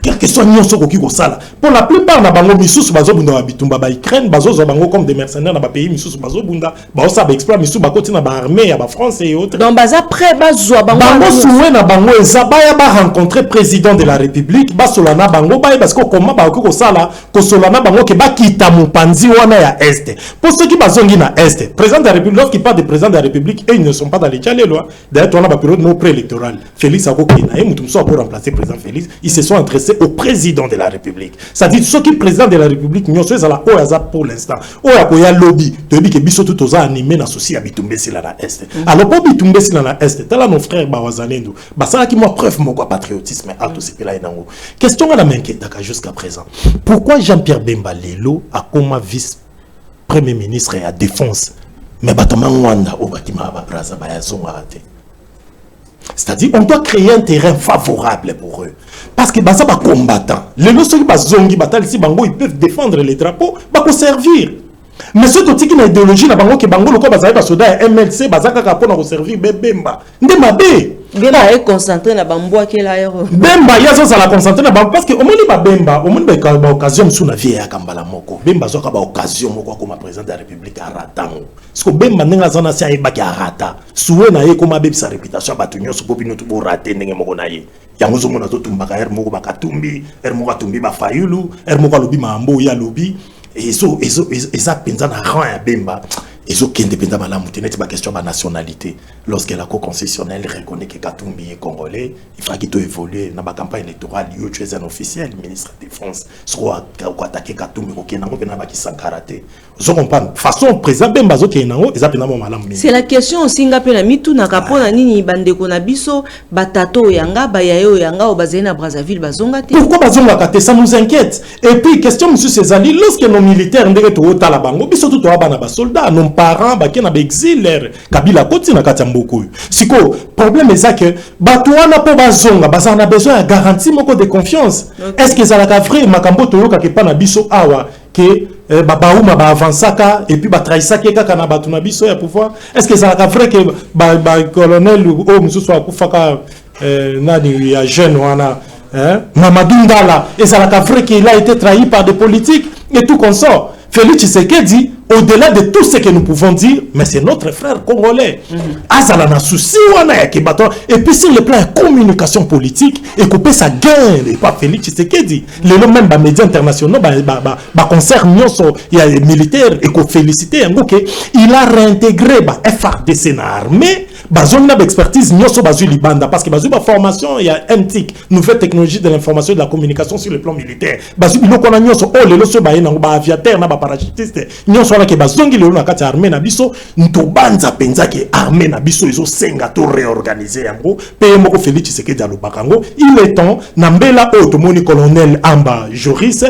[SPEAKER 4] Quelque soit nyonso koki ko sala pour la plupart na bango misusu bazo bunda ba bitumba ba Ukraine bazo zo bango comme des mercenaires na ba pays misusu bazo bunda ba osa ba exploit misusu ba koti na ba armée ya ba France et autres
[SPEAKER 8] donc baza prêt bazo bango
[SPEAKER 4] soué na bango ezaba ya ba rencontrer président de la République ba solana bango ba parce que comment ba ko sala ko solana bango ke ba kita mupanzi wana ya est pour ceux qui bazongi na est président de la République lorsqu'il parle de président de la République et ils ne sont pas dans les chalelo d'ailleurs on a ba période non préélectorale Félix Akokina et mutumso pour remplacer président Félix ils se sont adressés au président de la République. C'est-à-dire ceux qui président de la République nous sommes à la OASA pour l'instant. OASA lobby de dire que biso tout aux animé na souci à bitumbe si la est. Alors pour bitumbe si la est, t'as là nos frères bawazalendo. Bah ça qui moi preuve mon patriotisme à tout ce qui là enango. Question à la m'inquiète jusqu'à présent. Pourquoi Jean-Pierre Bemba Lelo a comme vice premier ministre et à défense mais batama Rwanda au bâtiment ba braza ba yazonga te. C'est-à-dire on doit créer un terrain favorable pour eux. Parce que ça va combattant. Les lois qui bazongi batal si bango ils peuvent défendre les drapeaux, va servir. Mais ceux qui ont une idéologie na bango que bango loko bazali ba soda MLC bazaka ka pona ko servir Bemba. Ndemabe.
[SPEAKER 8] Bemba est concentré na bamboa qui là héros.
[SPEAKER 4] Bemba yazo ça la concentré na bamboa parce que au moins ba Bemba, au moins ba occasion sous na vie ya kambala moko. Bemba zo ka ba occasion moko comme président de la République à ratango. Parce que Bemba nenga zona sia eba ki arata. Souwe na ye comme abebi sa réputation ba tunyo so popino to bo rater ndenge moko na ye. Yango zo mona to tumbaka er moko ba katumbi, er moko tumbi ba fayulu, er moko lobi mambo ya lobi. Et ça pensa na rang ya Bemba. Ils ont qu'indépendant la moutinette ma question de nationalité. Lorsque la Cour constitutionnelle reconnaît que Katumbi est congolais, il faut qu'il évolue dans la campagne électorale. Tu es un officiel, ministre de Défense. Soit attaquer Katumbi, façon président Bemba
[SPEAKER 8] c'est la question aussi ngapela mitu na kapona nini bandeko na biso batato yanga bayayo yanga au bazena Brazzaville bazonga te.
[SPEAKER 4] Pourquoi bazonga kate ça nous inquiète. Et puis question monsieur Césali lorsque nos militaires ndenge to tala bango biso tout bana ba soldats nos parents ba kena ba exil Kabila koti na kati mboko. Siko problème est ça que batwana po bazonga bazana besoin de garantie moko de confiance. Est-ce que ça la vrai makambo to yoka ke pa na biso awa que baouma ba avansaka et puis ba trahisaka kaka na batuna biso ya pouvoir. Est-ce que ça la vrai que ba colonel ou mususu soit kufaka nani ya jeune wana Mamadou Ndala et ça la vrai qu'il a été trahi par des politiques et tout consort. Félix Tshisekedi au-delà de tout ce que nous pouvons dire, mais c'est notre frère congolais. Azala na souci wana ya kibato et puis sur le plan de communication politique et couper sa gain et pas Félix Tshisekedi. Les même ba médias internationaux ba concert nyonso ya militaire et ko féliciter ngo que il a réintégré ba FARDC na armée bazon na expertise nyonso bazu libanda parce que bazu ba formation il y a MTIC nouvelle technologie de l'information et de la communication sur le plan militaire. Bazu biloko na nyonso oh lelo so ba ina ba aviateur na ba parachutiste nyonso que bazongi lelo na kati armée na biso ntobanza penza ke armée na biso izo senga to réorganiser yango pe moko Félix Tshisekedi alobakango il est temps na mbela automoni colonel Amba Joris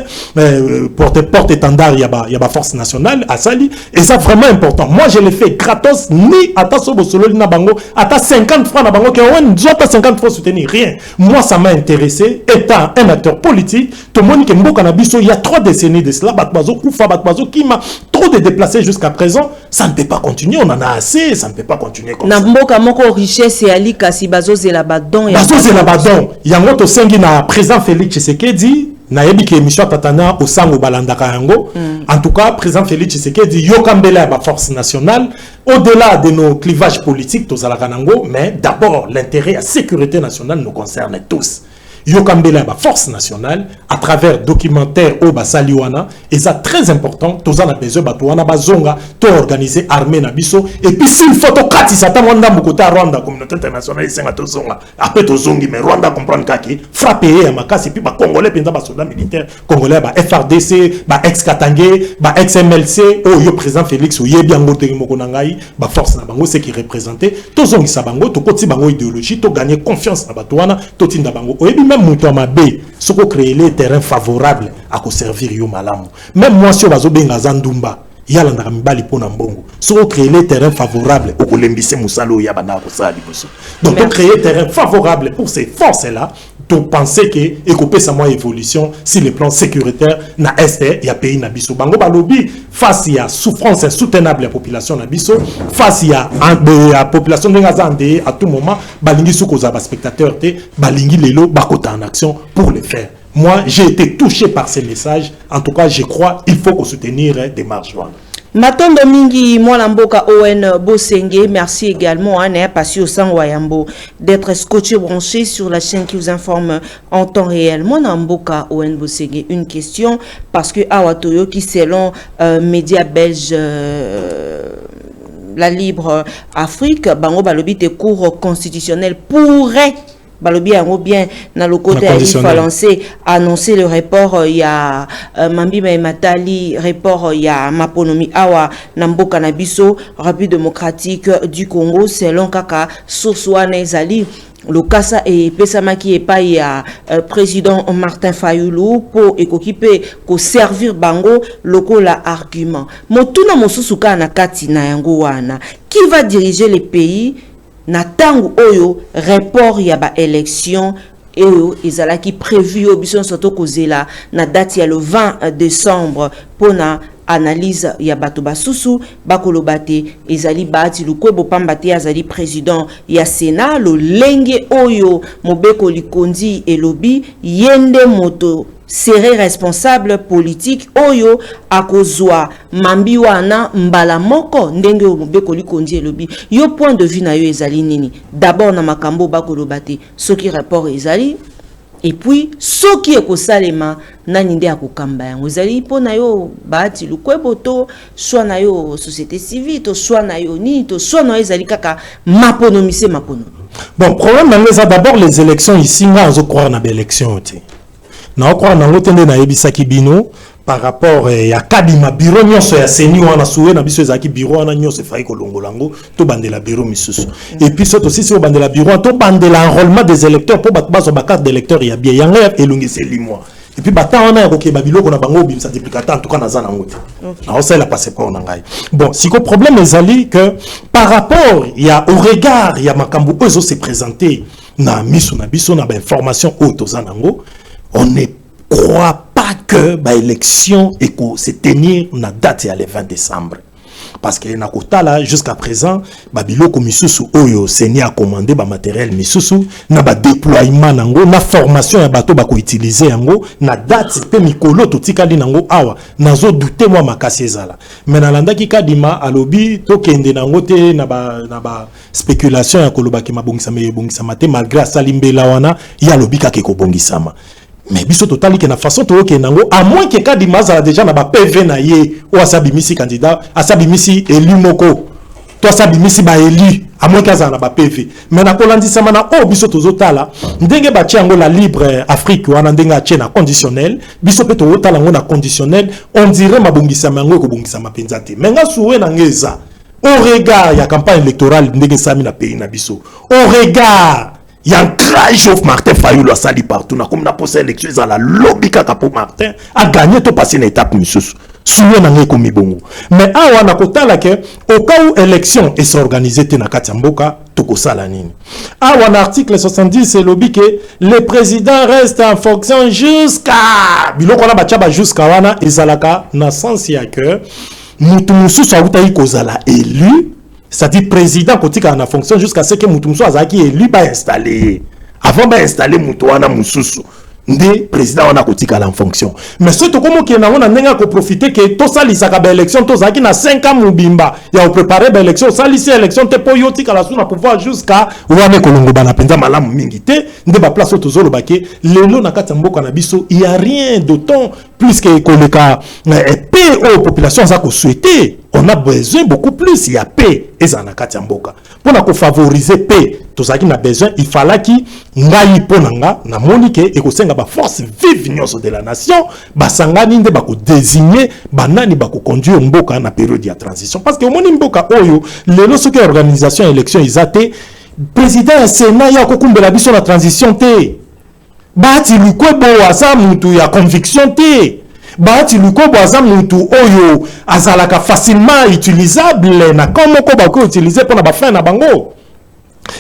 [SPEAKER 4] porte étendard ya ba force nationale asali et ça vraiment important moi je l'ai fait gratos ni ata sobo solo na bango ata 50 francs na bango ke on zota 50 francs soutenir rien moi ça m'a intéressé étant un acteur politique to moni ke mboka na biso il y a 3 décennies de cela batbazo kufa batbazo kima trop de déplacés jusqu'à présent, ça ne peut pas continuer. On en a assez, ça ne peut pas continuer comme ça.
[SPEAKER 8] Namboka moko richesse et ali kasi bazo zelabadon.
[SPEAKER 4] Bazo zelabadon. Yango to sengi na président Félix Tshisekedi na yebi ki émission tatana au sango balandaka yango. En tout cas, président Félix Tshisekedi yokambela ba force nationale au-delà de nos clivages politiques tozalaka nango, mais d'abord l'intérêt à sécurité nationale nous concerne tous. Yokambela ba force nationale à travers documentaire au basaliwana et ça très important tous en a besoin batouana bazonga to organiser armée na biso et puis s'il faut to kati sata Rwanda mukota Rwanda communauté internationale isenga to zonga après to zongi mais Rwanda comprendre kaki frapper ya makasi et puis ba congolais penza ba soldats militaires congolais ba FRDC ba ex Katangé ba ex MLC oh yo président Félix oyebi yango te moko na ngai ba force na bango c'est qui représentait to zongi sa bango to koti bango idéologie to gagner confiance na batouana to tinda bango oyebi même Moutouma B, ce qu'on crée les terrains favorables à servir yo malamu. Même moi si on va benga Zandumba, yala na mibali pona mbongo. Ce qu'on crée les terrains favorables au kolembise musalo yabana ko sali boso. Donc on crée des terrains favorables pour ces forces là to penser que écopé sa moi évolution sur le plan sécuritaire na est ya pays na biso bango balobi face à souffrance insoutenable la population na biso face à population ndengazande à tout moment balingi sukoza ba spectateur te balingi lelo bakota en action pour le faire. Moi j'ai été touché par ces messages. En tout cas je crois il faut qu'on soutenir des marches.
[SPEAKER 8] Matondo mingi mwana mboka Owen Bosenge, merci également à Pasio Sangwayambo d'être scotché branché sur la chaîne qui vous informe en temps réel. Mwana mboka Owen Bosenge, une question parce que Awatoyo qui selon médias belges la Libre Afrique, bango balobi te cours constitutionnel pourrait balobi yango bien na le côté il faut lancer annoncer le report il y a Mambima Matali report il y a Maponomi awa na mboka na biso République démocratique du Congo selon kaka Soswana ezali le kasa et pesamaki et pas ya président Martin Fayulu pour équiper ko servir bango loko la argument motuna mosusuka na kati na yango wana qui va diriger les pays na tangu oyo report ya ba élection oyo ezalaki prévu obison soto kozela na date ya le 20 décembre pona analyse ya bato basusu bakolobate ezali baati lukwebo pambate azali président ya Sénat lo lenge oyo mobeko likondi elobi yende moto serait responsable politique oyo akozwa mambi wana mbala moko ndenge mobeko likondi elobi yo point de vue na yo ezali nini d'abord na makambo bakolobate soki rapport ezali et puis soki ekosalema nani nde akokamba yango ezali mpo na yo baati lukwebo to soit na yo société civile to soit na yo ni to soit na yo ezali kaka maponomise mapono.
[SPEAKER 4] Bon problème c'est d'abord les élections ici nga zo croire na ba élection te na croire na ngotende na yebisaki bino par rapport ya kadima bureau nyonso ya seni wana soué na biso ezaki bureau wana nyonso fai ko longolango to bandela bureau misusu et puis surtout si bandela bureau to bandela enrôlement des électeurs pour bazo ba carte d'électeur ya bien yanga elongisi limwa et puis bata wana ko ke babiloko na bango bimsa duplicateur en tout cas na zana ngote alors ça il a passé pas on ngai bon si ko problème ezali que par rapport ya au regard ya makambo ozo se présenter na miso na biso na ba information auto zanango on ne croit pas que l'élection est se tenir na date le 20 décembre. Parce que na kotala jusqu'à présent, babiloko misusu oyo seni a commandé ba matériel misusu na ba déploiement nango na formation ya bato ba ko utiliser yango na date pe mikolo to tikali nango awa nazo douter moi makasi ezala. Mais na landa ki kadima alobi to kende nango te na ba spéculation ya koloba ki mabongisa te malgré salimbela wana ya lobi ka ke ko bongisama. Mais biso totali que na façon to ke nango à moins que kadima za déjà na ba PV na ye ou asabimisi candidat asabimisi élu moko to asabimisi ba élu à moins que za na ba PV mais na kolandisa mana o biso tozotala ndenge ba tiango la Libre Afrique wana ndenge a na conditionnel biso pe tozotala ngo na conditionnel on dirait mabongisa mango ko bongisa mapenza te mais nga souwe na ngeza au regard ya campagne électorale ndenge sami na pays na biso au regard il y a un crash of Martin Fayulu a sali partout. Na comme na posé élection à la lobby kaka pour Martin a gagné to passer une étape monsieur. Souye na ngeko mibongo. Mais awa na kotala ke au cas où élection est organisée te na katamboka to ko sala nini. Awa na article 70 c'est lobby que le président reste en fonction jusqu'à biloko na bachaba jusqu'à wana ezalaka na sens ya que mutu mususu awutayi kozala élu. C'est-à-dire président kotika en fonction jusqu'à ce que Moutoumso Azaki élu ba installé. Avant ba installer Moutouana Moussousou. Ndé président on a kotika en fonction. Mais surtout comme qui na on a nenga ko profiter que to sali saka ba élection to zaki na 5 ans mubimba. Ya o préparer ba élection sali si élection te po yotika la suna pouvoir jusqu'à wane kolongo bana penza malamu mingi te ndé ba place to zolo baké lelo na kati mboka na biso il y a rien d'autant plus que koleka paix aux populations ça ko souhaiter. On a besoin beaucoup plus, il y a paix et ça na katiamboka. Pour la favoriser paix, tout ça qui n'a besoin, il fallait qu'il ngai ponanga na monique et que senga ba force vive de la nation, ba sangani nde ba ko désigner banani ba ko conduire mboka na période de transition parce que moni mboka oyo lelo soki organisation élection izate président Sénat ya ko kumbela biso la transition te. Bati lukwebo asa mutu ya conviction te. Bati luko boza mutu oyo azalaka facilement utilisable na comme ko ba ko utiliser pour na ba fin na bango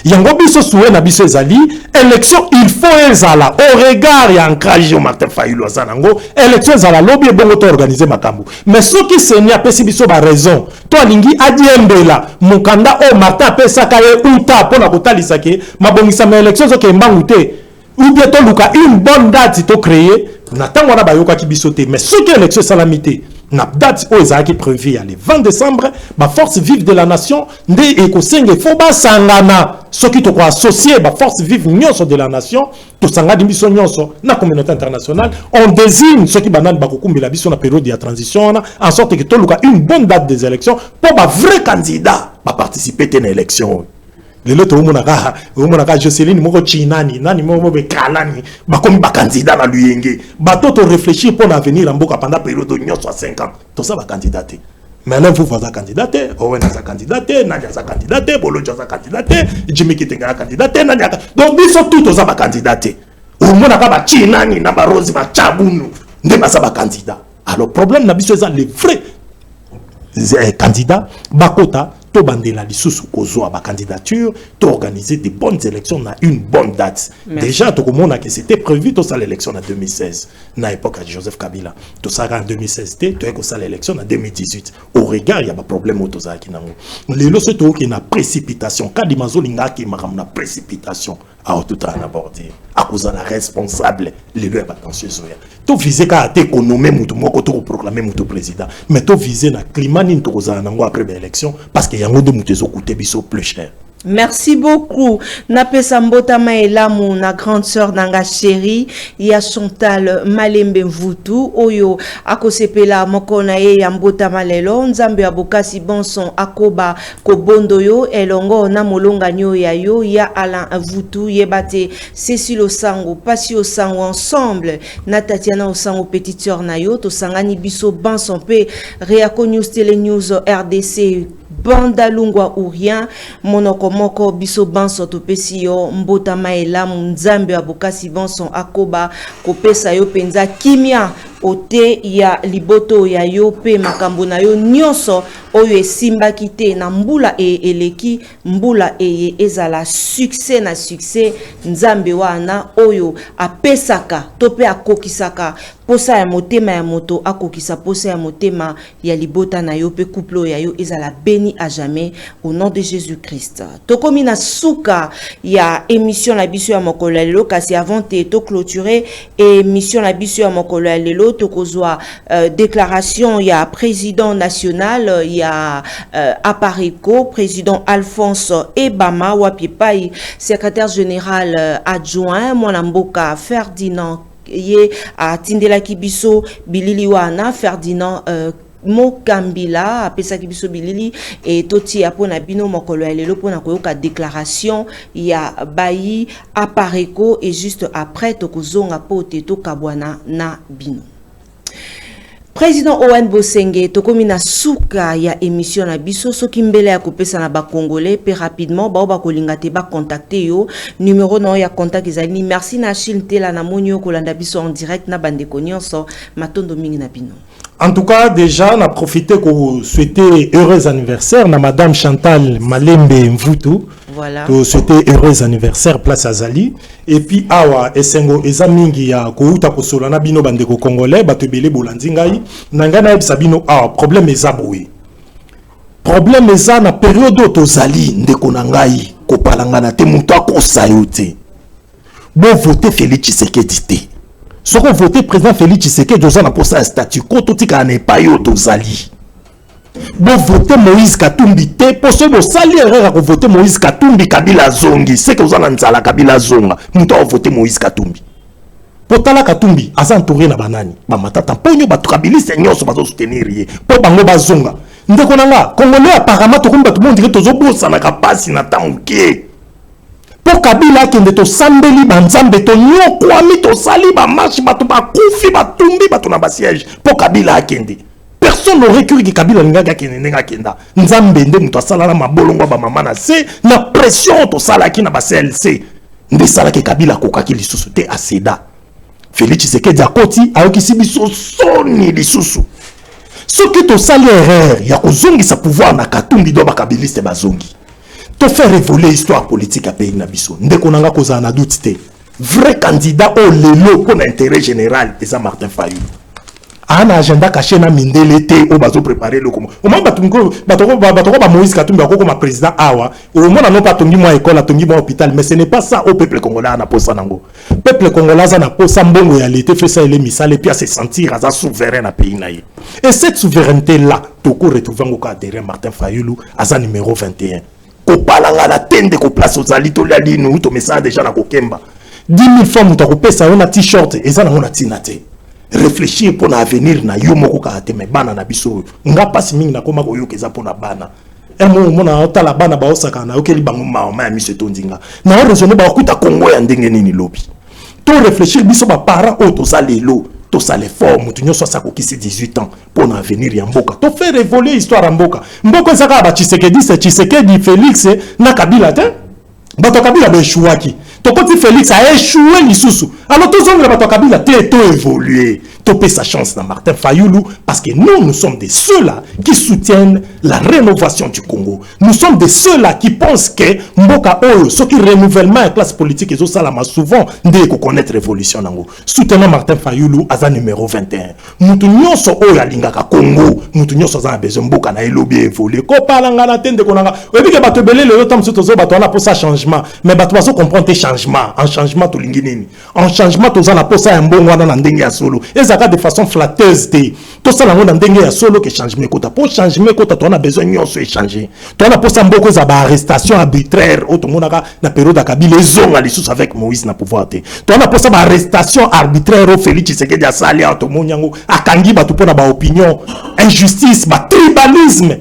[SPEAKER 4] yango biso souhait na biso ezali élection il faut ezala au regard ya ancrage au Martin Fayulu azanango élection ezala lobby e bongo to organiser makambo mais soki seni apesi biso ba raison to alingi adiembela mukanda o Martin apesaka ye uta pona kotalisa ke mabongisa ma élection zo ke mbangu te ou bien to luka une bonne date to créer na tango na bayoka ki biso te mais soki élection salamité na date o ezaki prévu le 20 décembre ba force vive de la nation nde ekosenge fo ba sangana soki to ko associer ba force vive nyonso de la nation to sangadi biso nyonso na communauté internationale on désigne soki banani bakokumbela biso na période ya transition en sorte que to luka une bonne date des élections pour ba vrai candidat ba participer à l'élection. Lelo to umonaka Joseline moko chinani nani moko be kalani bakomi ba candidat na luyenge bato to réfléchir pour l'avenir en mboka pendant période nyonso à 5 ans to ça ba candidat. Maintenant vous voyez candidat Owen a sa candidat nani a sa candidat Bolo a sa candidat Jimmy Kitenga a candidat nani donc biso tout to ça ba candidat umonaka ba chinani na ba rose ba chabunu nde ba sa ba candidat. Alors problème na biso ça les vrais candidats bakota to bandela lisusu kozwa ba candidature to organiser des bonnes élections na une bonne date. Merci. Déjà to komona que c'était prévu to ça l'élection en 2016 na époque de Joseph Kabila to ça en 2016 to eko ça l'élection en 2018 au regard il y a pas problème to ça ki nango lelo se to ki na précipitation kadi mazolinga ki makam na précipitation a tout en aborder à cause de la responsable lelo ya attention soya to viser ka te économie mutu moko to proclamer mutu président mais to viser na climat ni to kozana nango après l'élection parce que yango de mutu zo coûter biso plus cher.
[SPEAKER 8] Merci beaucoup. Napesa mbota maelamu na grande sœur nanga chérie ya Chantal Malembe Mvutu oyo akosepela mokona ye ya mbota malelo nzambe ya bokasi bonson akoba kobondo yo elongo na molonga nyo ya yo ya Alain Mvutu yebate Cécile Osango Pasi Osango ensemble na Tatiana Osango petite sœur na yo to sangani biso bonson pe Reaco News Télé News RDC Banda lungwa ou rien monoko moko biso banso topesi yo mbota maela nzambe abokasi bonson akoba kopesa yo penza kimia ote ya liboto ya yo pe makambo na yo nyonso oyo esimba kite na mbula eleki mbula ezala succès na succès nzambe wana oyo apesaka tope akokisaka posa ya motema ya moto akokisa posa ya motema ya libota na yo pe couple ya yo ezala béni à jamais au nom de Jésus-Christ. Tokomi na suka ya émission la biso ya mokolo ya lelo kasi avant to clôturer émission la biso ya mokolo ya lelo tokozwa déclaration ya président national ya Apareco président Alphonse Ebama wapipai secrétaire général adjoint mwana mboka Ferdinand ye a tindela kibiso bilili wana Ferdinand Mokambila apesa kibiso bilili et toti apona bino mokolo ya lelo pona koyoka déclaration ya bayi Apareco et juste après tokozonga pote to kabwana na bino. Président Owen Bosenge tokomi na suka ya émission na biso soki mbele ya kopesa na ba congolais pe rapidement ba kolinga te ba contacter yo numéro na ya contact ezali merci na Achille Tela na monyo kolanda biso en direct na bandeko nyonso matondo mingi na bino.
[SPEAKER 4] En tout cas, déjà, on a profité pour souhaiter heureux anniversaire à Madame Chantal Malembe Mvutu.
[SPEAKER 8] Voilà.
[SPEAKER 4] Pour souhaiter heureux anniversaire place Azali. Et puis, awa, esengo, ezamingi ya kouta kosolana bino bandeko congolais, batebele bolandingai, nangana ebsabino awa, problème ezaboué. Problème eza na période otozali, ndeko nangai, kopalangana te muta kosayote. Bon voter Félix Tshisekedi te. Ce qu'on voté président Félix Tshisekedi dans un poste à statut quand tout n'est pas yo tozali bon voter Moïse Katumbi te pour ce bon sali erreur à voter Moïse Katumbi Kabila zongi c'est que vous en avez Kabila zonga nous avons voté Moïse Katumbi pour tala Katumbi asa entouré na banani ba matata ponyo ba tukabiliste nyonso ba soutenir ye pour bango bazonga ndeko nanga congolais apparemment to komba tout monde dirait tozo bossa na kapasi na tanké pour Kabila kende to sambeli banzambe to nyokwami to sali ba marche bato ba kufi ba tumbi bato na ba siège pour Kabila kende personne n'aurait cru que Kabila ninga kende ninga kenda nzambe nde muto sala na mabolongo ba mama na se na pression to sala ki na ba CLC nde sala ke Kabila kokaki lisusu te aseda Félix Tshisekedi akoti ayoki biso soni lisusu soki to sali erreur ya kozongisa pouvoir na Katumbi do ba kabiliste bazongi to faire évoluer l'histoire politique à pays nabiso ndeko nanga koza na doute te vrai candidat au lelo pour l'intérêt général et ça Martin Fayulu un agenda caché na mindele te o bazo préparer le comment au moins batoko ba Moïse Katumbi ko comme président awa au moins non pas tongi moi école tongi moi hôpital mais ce n'est pas ça au peuple congolais na posa nango peuple congolais na posa mbongo ya l'été fait ça il est misale puis à se sentir à souverain na pays naïe et cette souveraineté là toko retrouver ngo ka derrière Martin Fayulu à numéro 21 ko palanga la tende ko place aux alito la lino to message déjà na ko kemba 10 000 femmes to ko pesa on a t-shirt et ça na on a tinate réfléchir pour l'avenir na yo moko ka te me bana na biso nga pasi mingi na koma ko yo keza pour na bana mona ota la bana ba osaka na okeli bango ma ya miso tondinga na raisonner ba okuta Congo ya ndenge nini lobi to réfléchir biso ba parents o to salelo to sale forme tu nyoso sa ko kisi 18 ans pour l'avenir ya mboka to faire évoluer histoire ya mboka mboko saka ba Tshisekedi Félix na Kabila te bato Kabila ba échouaki to petit Félix a échoué lisusu alors tous on bato Kabila te to évoluer to paie sa chance dans Martin Fayulu parce que nous sommes de ceux-là qui soutiennent la rénovation du Congo. Nous sommes de ceux-là qui pensent que mboka oyo ce qui renouvellement la classe politique et ça la souvent dès qu'on connaît révolution nango. Soutenons Martin Fayulu à numéro 21. Mutu nyonso oyo alingaka Congo, mutu nyonso za besoin mboka na elobi évoluer. Ko palanga na tende konanga. Obi ke bato belé le temps so tozo bato na pour ça changement, mais bato baso comprendre tes changements, en changement to lingi nini. En changement toza na pour ça mbongo na ndenge ya solo. De façon flatteuse tout ça on a ndenge ya solo que changement kota pour changement kota on a besoin de échanger to na pour ça mboko za ba arrestation arbitraire auto monaka na période ya Kabila les ali sous avec Moïse na pouvoir te to na pour ça ba arrestation arbitraire au Félix Tshisekedi ya sali auto monyango akangi ba tout pour na ba opinion injustice ba tribalisme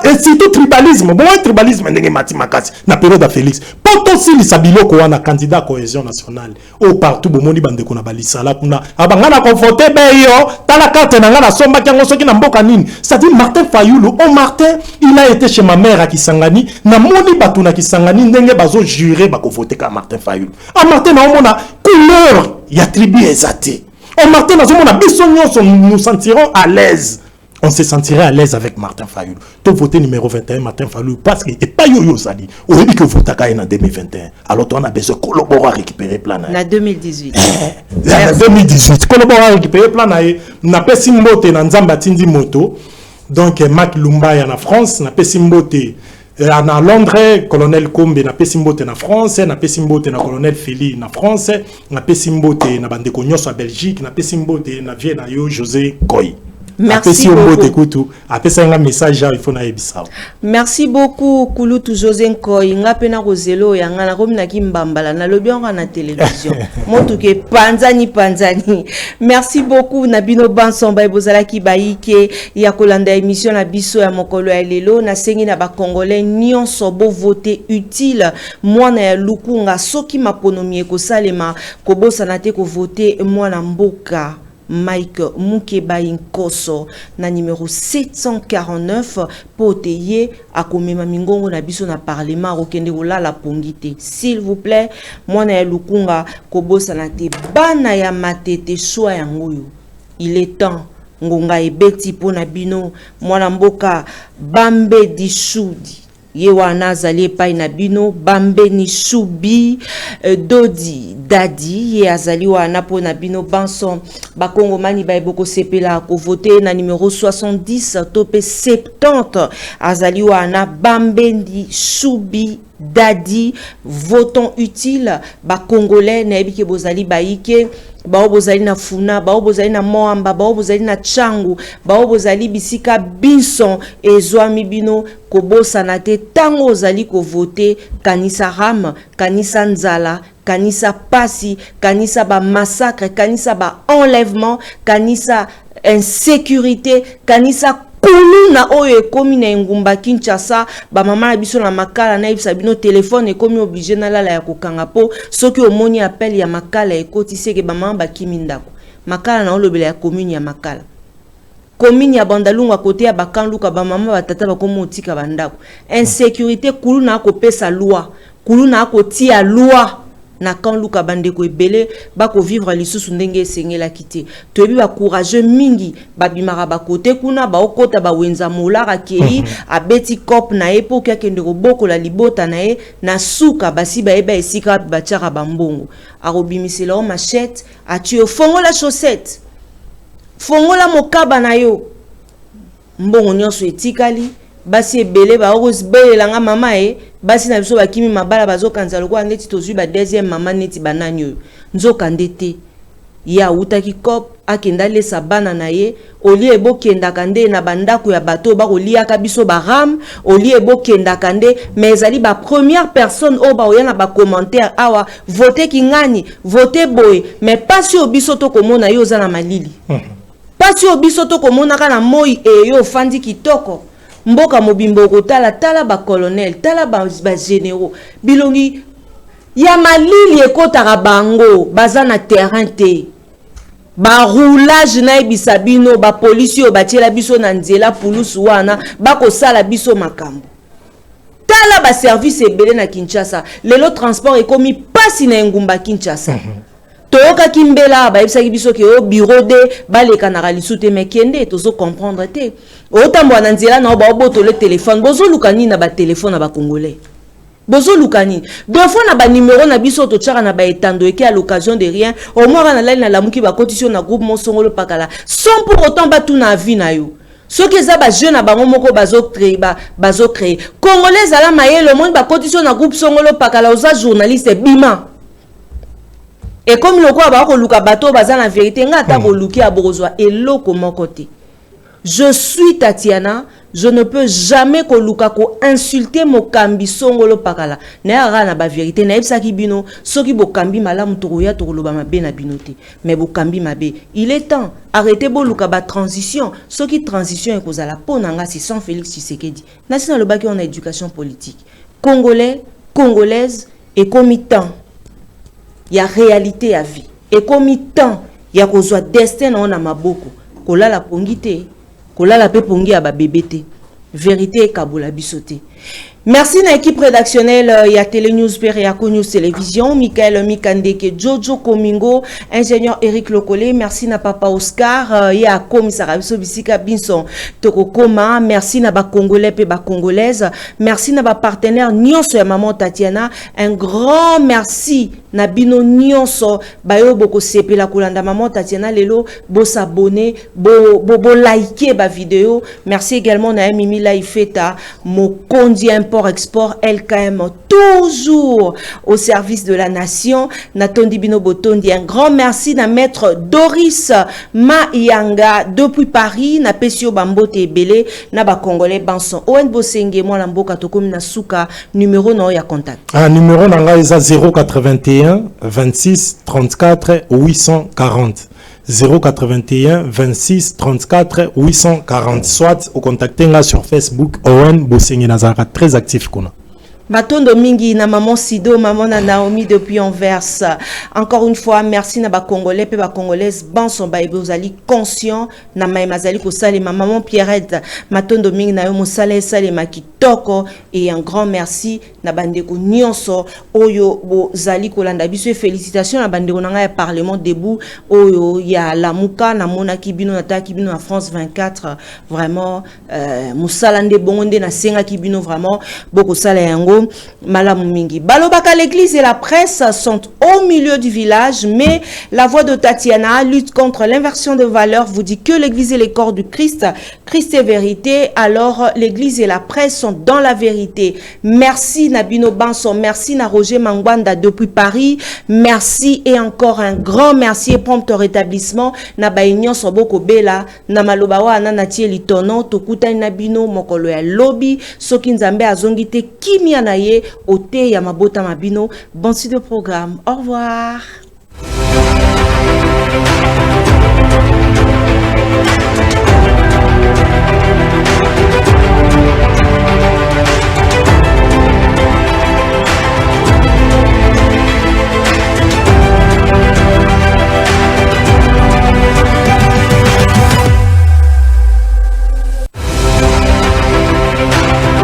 [SPEAKER 4] et surtout tribalisme bon tribalisme ndenge mati makasi na période à Félix potentiel sabilo ko wana candidat cohésion nationale au partout bomoni bande ko na balisala kuna abangana conforté beyo tala carte na ngana somba kyango soki na mboka nini ça dit Martin Fayulu Martin il a été chez ma mère à Kisangani na moni batu na Kisangani ndenge bazo jurer ba ko voter ka Martin Fayulu Martin na omona couleur ya tribu ezate Martin na omona biso nyonso nous sentirons à l'aise. On se sentirait à l'aise avec Martin Fayulu. Tu voter numéro 21, Martin Fayulu, parce que et pas yo sali. On dit que vous t'accueillez en 2021. Alors on a besoin de collaborer à récupérer plan.
[SPEAKER 8] En 2018.
[SPEAKER 4] En 2018. Collaborer à récupérer plan. On a pas simbote dans Nzamba Tindi Moto. Donc Mac Lumba en France. On a pas simbote en Londres. Colonel Kombe n'a pas simbote en France. On a pas simbote en Colonel Feli en France. On a pas simbote en Bandekonyos en Belgique. On a pas simbote en Vienne José Koy.
[SPEAKER 8] Merci beaucoup.
[SPEAKER 4] Merci
[SPEAKER 8] beaucoup Kulutu José Nkoy nga pena rozelo ya nga na komina kimbambala na lobionga na télévision motuke panzani merci beaucoup Nabino Bansomba bozala ki baike ya kolanda émission na biso ya mokolo ya lelo na sengi na ba congolais nyonso bo voter utile mwana ya lukunga soki maponomi ko salema ko bosana te ko voter mwana mboka Mike Mukeba Inkoso na numéro 749 poteye akomema mingongo na biso na parlement okende olala pongite s'il vous plaît mwana ya lukunga kobosa na te bana ya matete soa ya ngoyo il est temps ngonga ebeti pona bino mwana mboka Bambe Dishudi Yewana azali epai na bino Bambe ni Subi Dodi Dadi ye azali wana po na bino banson bakongo mani ba eboko sepela ko voter na numéro 70 topé 70 azali wana Bambe ni Subi Dadi votant utile ba congolais na ebike bozali baike bao bozali na funa bao bozali na moamba bao bozali na changu bao bozali bisika binson ezwami bino kobosa na te tango ozali ko voter kanisa ram kanisa nzala kanisa pasi kanisa ba massacre kanisa ba enlèvement kanisa insécurité kanisa kuluna oyo ekomi na ngumba Kinshasa ba mama na biso na makala na ibisa bino téléphone ekomi obligé na lala ya kokanga po soki omoni appel ya makala ekoti seke ba mama bakimi ndako makala na olobela ya commune ya makala commune ya Bandalungu côté ya bakanluka ba mama batata bakomo otika bandako insécurité kuluna ko pesa loi kuluna ko tia loi na kan luka bandeko ebele bako vivre lisusu ndenge esengela kite toyebi ba courageux mingi babimaka ba kote kuna ba okota ba wenza molara kei abeti cop na epo kya kende koboko la libota na e na suka basi ba eba esika bachara bambongo arobimisela o machette atu fongola chaussette fongola mokaba na yo mbongo nyonso etikali basi ebele ba okosbelela nga mama e basi na biso bakimi mabala bazokanza lokwa neti tozwi ba deuxième mama neti banani oyo nzoka ndete ya utaki kop akenda lesa bana na ye olie ebokendaka nde na bandako ya bato bakoliaka biso baram olie ebokendaka nde mais ezali ba première personne oyo baoya na bacommentaire awa vote kingani vote boye mais pasi oyo biso tokomona yo oza na malili pasi oyo biso tokomonaka na moi eyo ofandi kitoko mboka mobimbo kotala tala ba colonel tala ba généraux bilongi ya malili ekotaka bango baza na terrain te ba roulage na ebisa bino ba police oyo batiela biso na nzela pulusu wana bakosala biso makambo tala ba service ebele na Kinshasa lelo transport ekomi pasi na engumba Kinshasa toyoka kimbela bayebisaki biso ke o bureau de baleka na lisusu me kende tozo comprendre te otambo na nzela na ba oboto le téléphone bozo lukani na ba téléphone na ba congolais bozo lukani deux fois na ba numéro na biso to tchara na ba etando eke à l'occasion de rien au moins na la lamuki ba cotisation na groupe Monsongolo Pakala sans pour autant ba tout na vie na yo ce que ça ba jeune na bango moko bazo créer congolais ala mayelo monde ba cotisation na groupe Songolo Pakala oza journaliste bima. Et comme le quoi ba ko luka bato baza na vérité nga ta ko luki aborozwa eloko mon côté. Je suis Tatiana, je ne peux jamais ko luka ko insulter mo kambi Songolo Pakala. Na ra na ba vérité na ebsa ki bino soki bo kambi malamu toroya toroba mabe na binote. Mais bo kambi mabe, il est temps arrêtez bo luka ba transition, soki transition ekozala pona nga si sans Félix Tshisekedi. National le baki on a éducation politique. Congolais, congolaises et comitant. Il y a réalité à vie. Et comme il temps, il y a qu'on soit destin on a maboko. Kola la pongite, kola la pe pongi aba bébé. Vérité Kaboula bisoté. Merci à l'équipe rédactionnelle, il y a Télénews, Periaco News Télévision, Michael Mikandeke, Jojo Komingo, ingénieur Eric Lokole, merci à Papa Oscar, il y a Commissaire Bisika Binson, Toko Koma, merci à ba Congolais et ba Congolaise, merci à ba partenaire Nyonso et Maman Tatiana, un grand merci na bino Nyonso, bayo boko sepe la kulanda Maman Tatiana lelo, bo s'abonner, bo liker ba vidéo, merci également à Mimi Laifeta, Mokondi Import-Export, LKM, toujours au service de la nation. Natondi Bino Botondi, un grand merci à maître Doris Mayanga depuis Paris, na Pesio Bambote Ebele, na ba Congolais Banson. Owen Bosenge, moi Lamboka Tokomi na Suka, numéro non ya contact. Ah, numéro nanga est 081 26 34 840. 081 26 34 840. Soit au contacter là sur Facebook. Owen Bosenge Nazara, très actif kuna. Batondo mingi na maman Sido, maman na Naomi depuis Anvers. Encore une fois, merci na ba Congolais pe ba Congolaises banson ba ebozali conscient na maimazali ko sale maman Pierrette. Matondo mingi na yo mosale sale makitoko et un grand merci na bandeko nyonso oyo bozali kolanda biso félicitations na bandeko na ya parlement debout oyo ya lamuka na mona kibino na ta kibino na France 24 vraiment musalande bongonde na senga kibino vraiment boko sala yango malamu mingi. Balobaka l'église et la presse sont au milieu du village, mais la voix de Tatiana lutte contre l'inversion de valeurs, vous dit que l'église et les corps du Christ, Christ est vérité, alors l'église et la presse sont dans la vérité. Merci Nabino Banson, merci na Roger Mangwanda depuis Paris, merci et encore un grand merci et prompt rétablissement na baignon soboko bela na malobawa na natie litono tokuta Nabino mokolo ya lobby soki nzambe azongite kimia na ye ote ya mabota mabino. Bon suite de programme. Au revoir.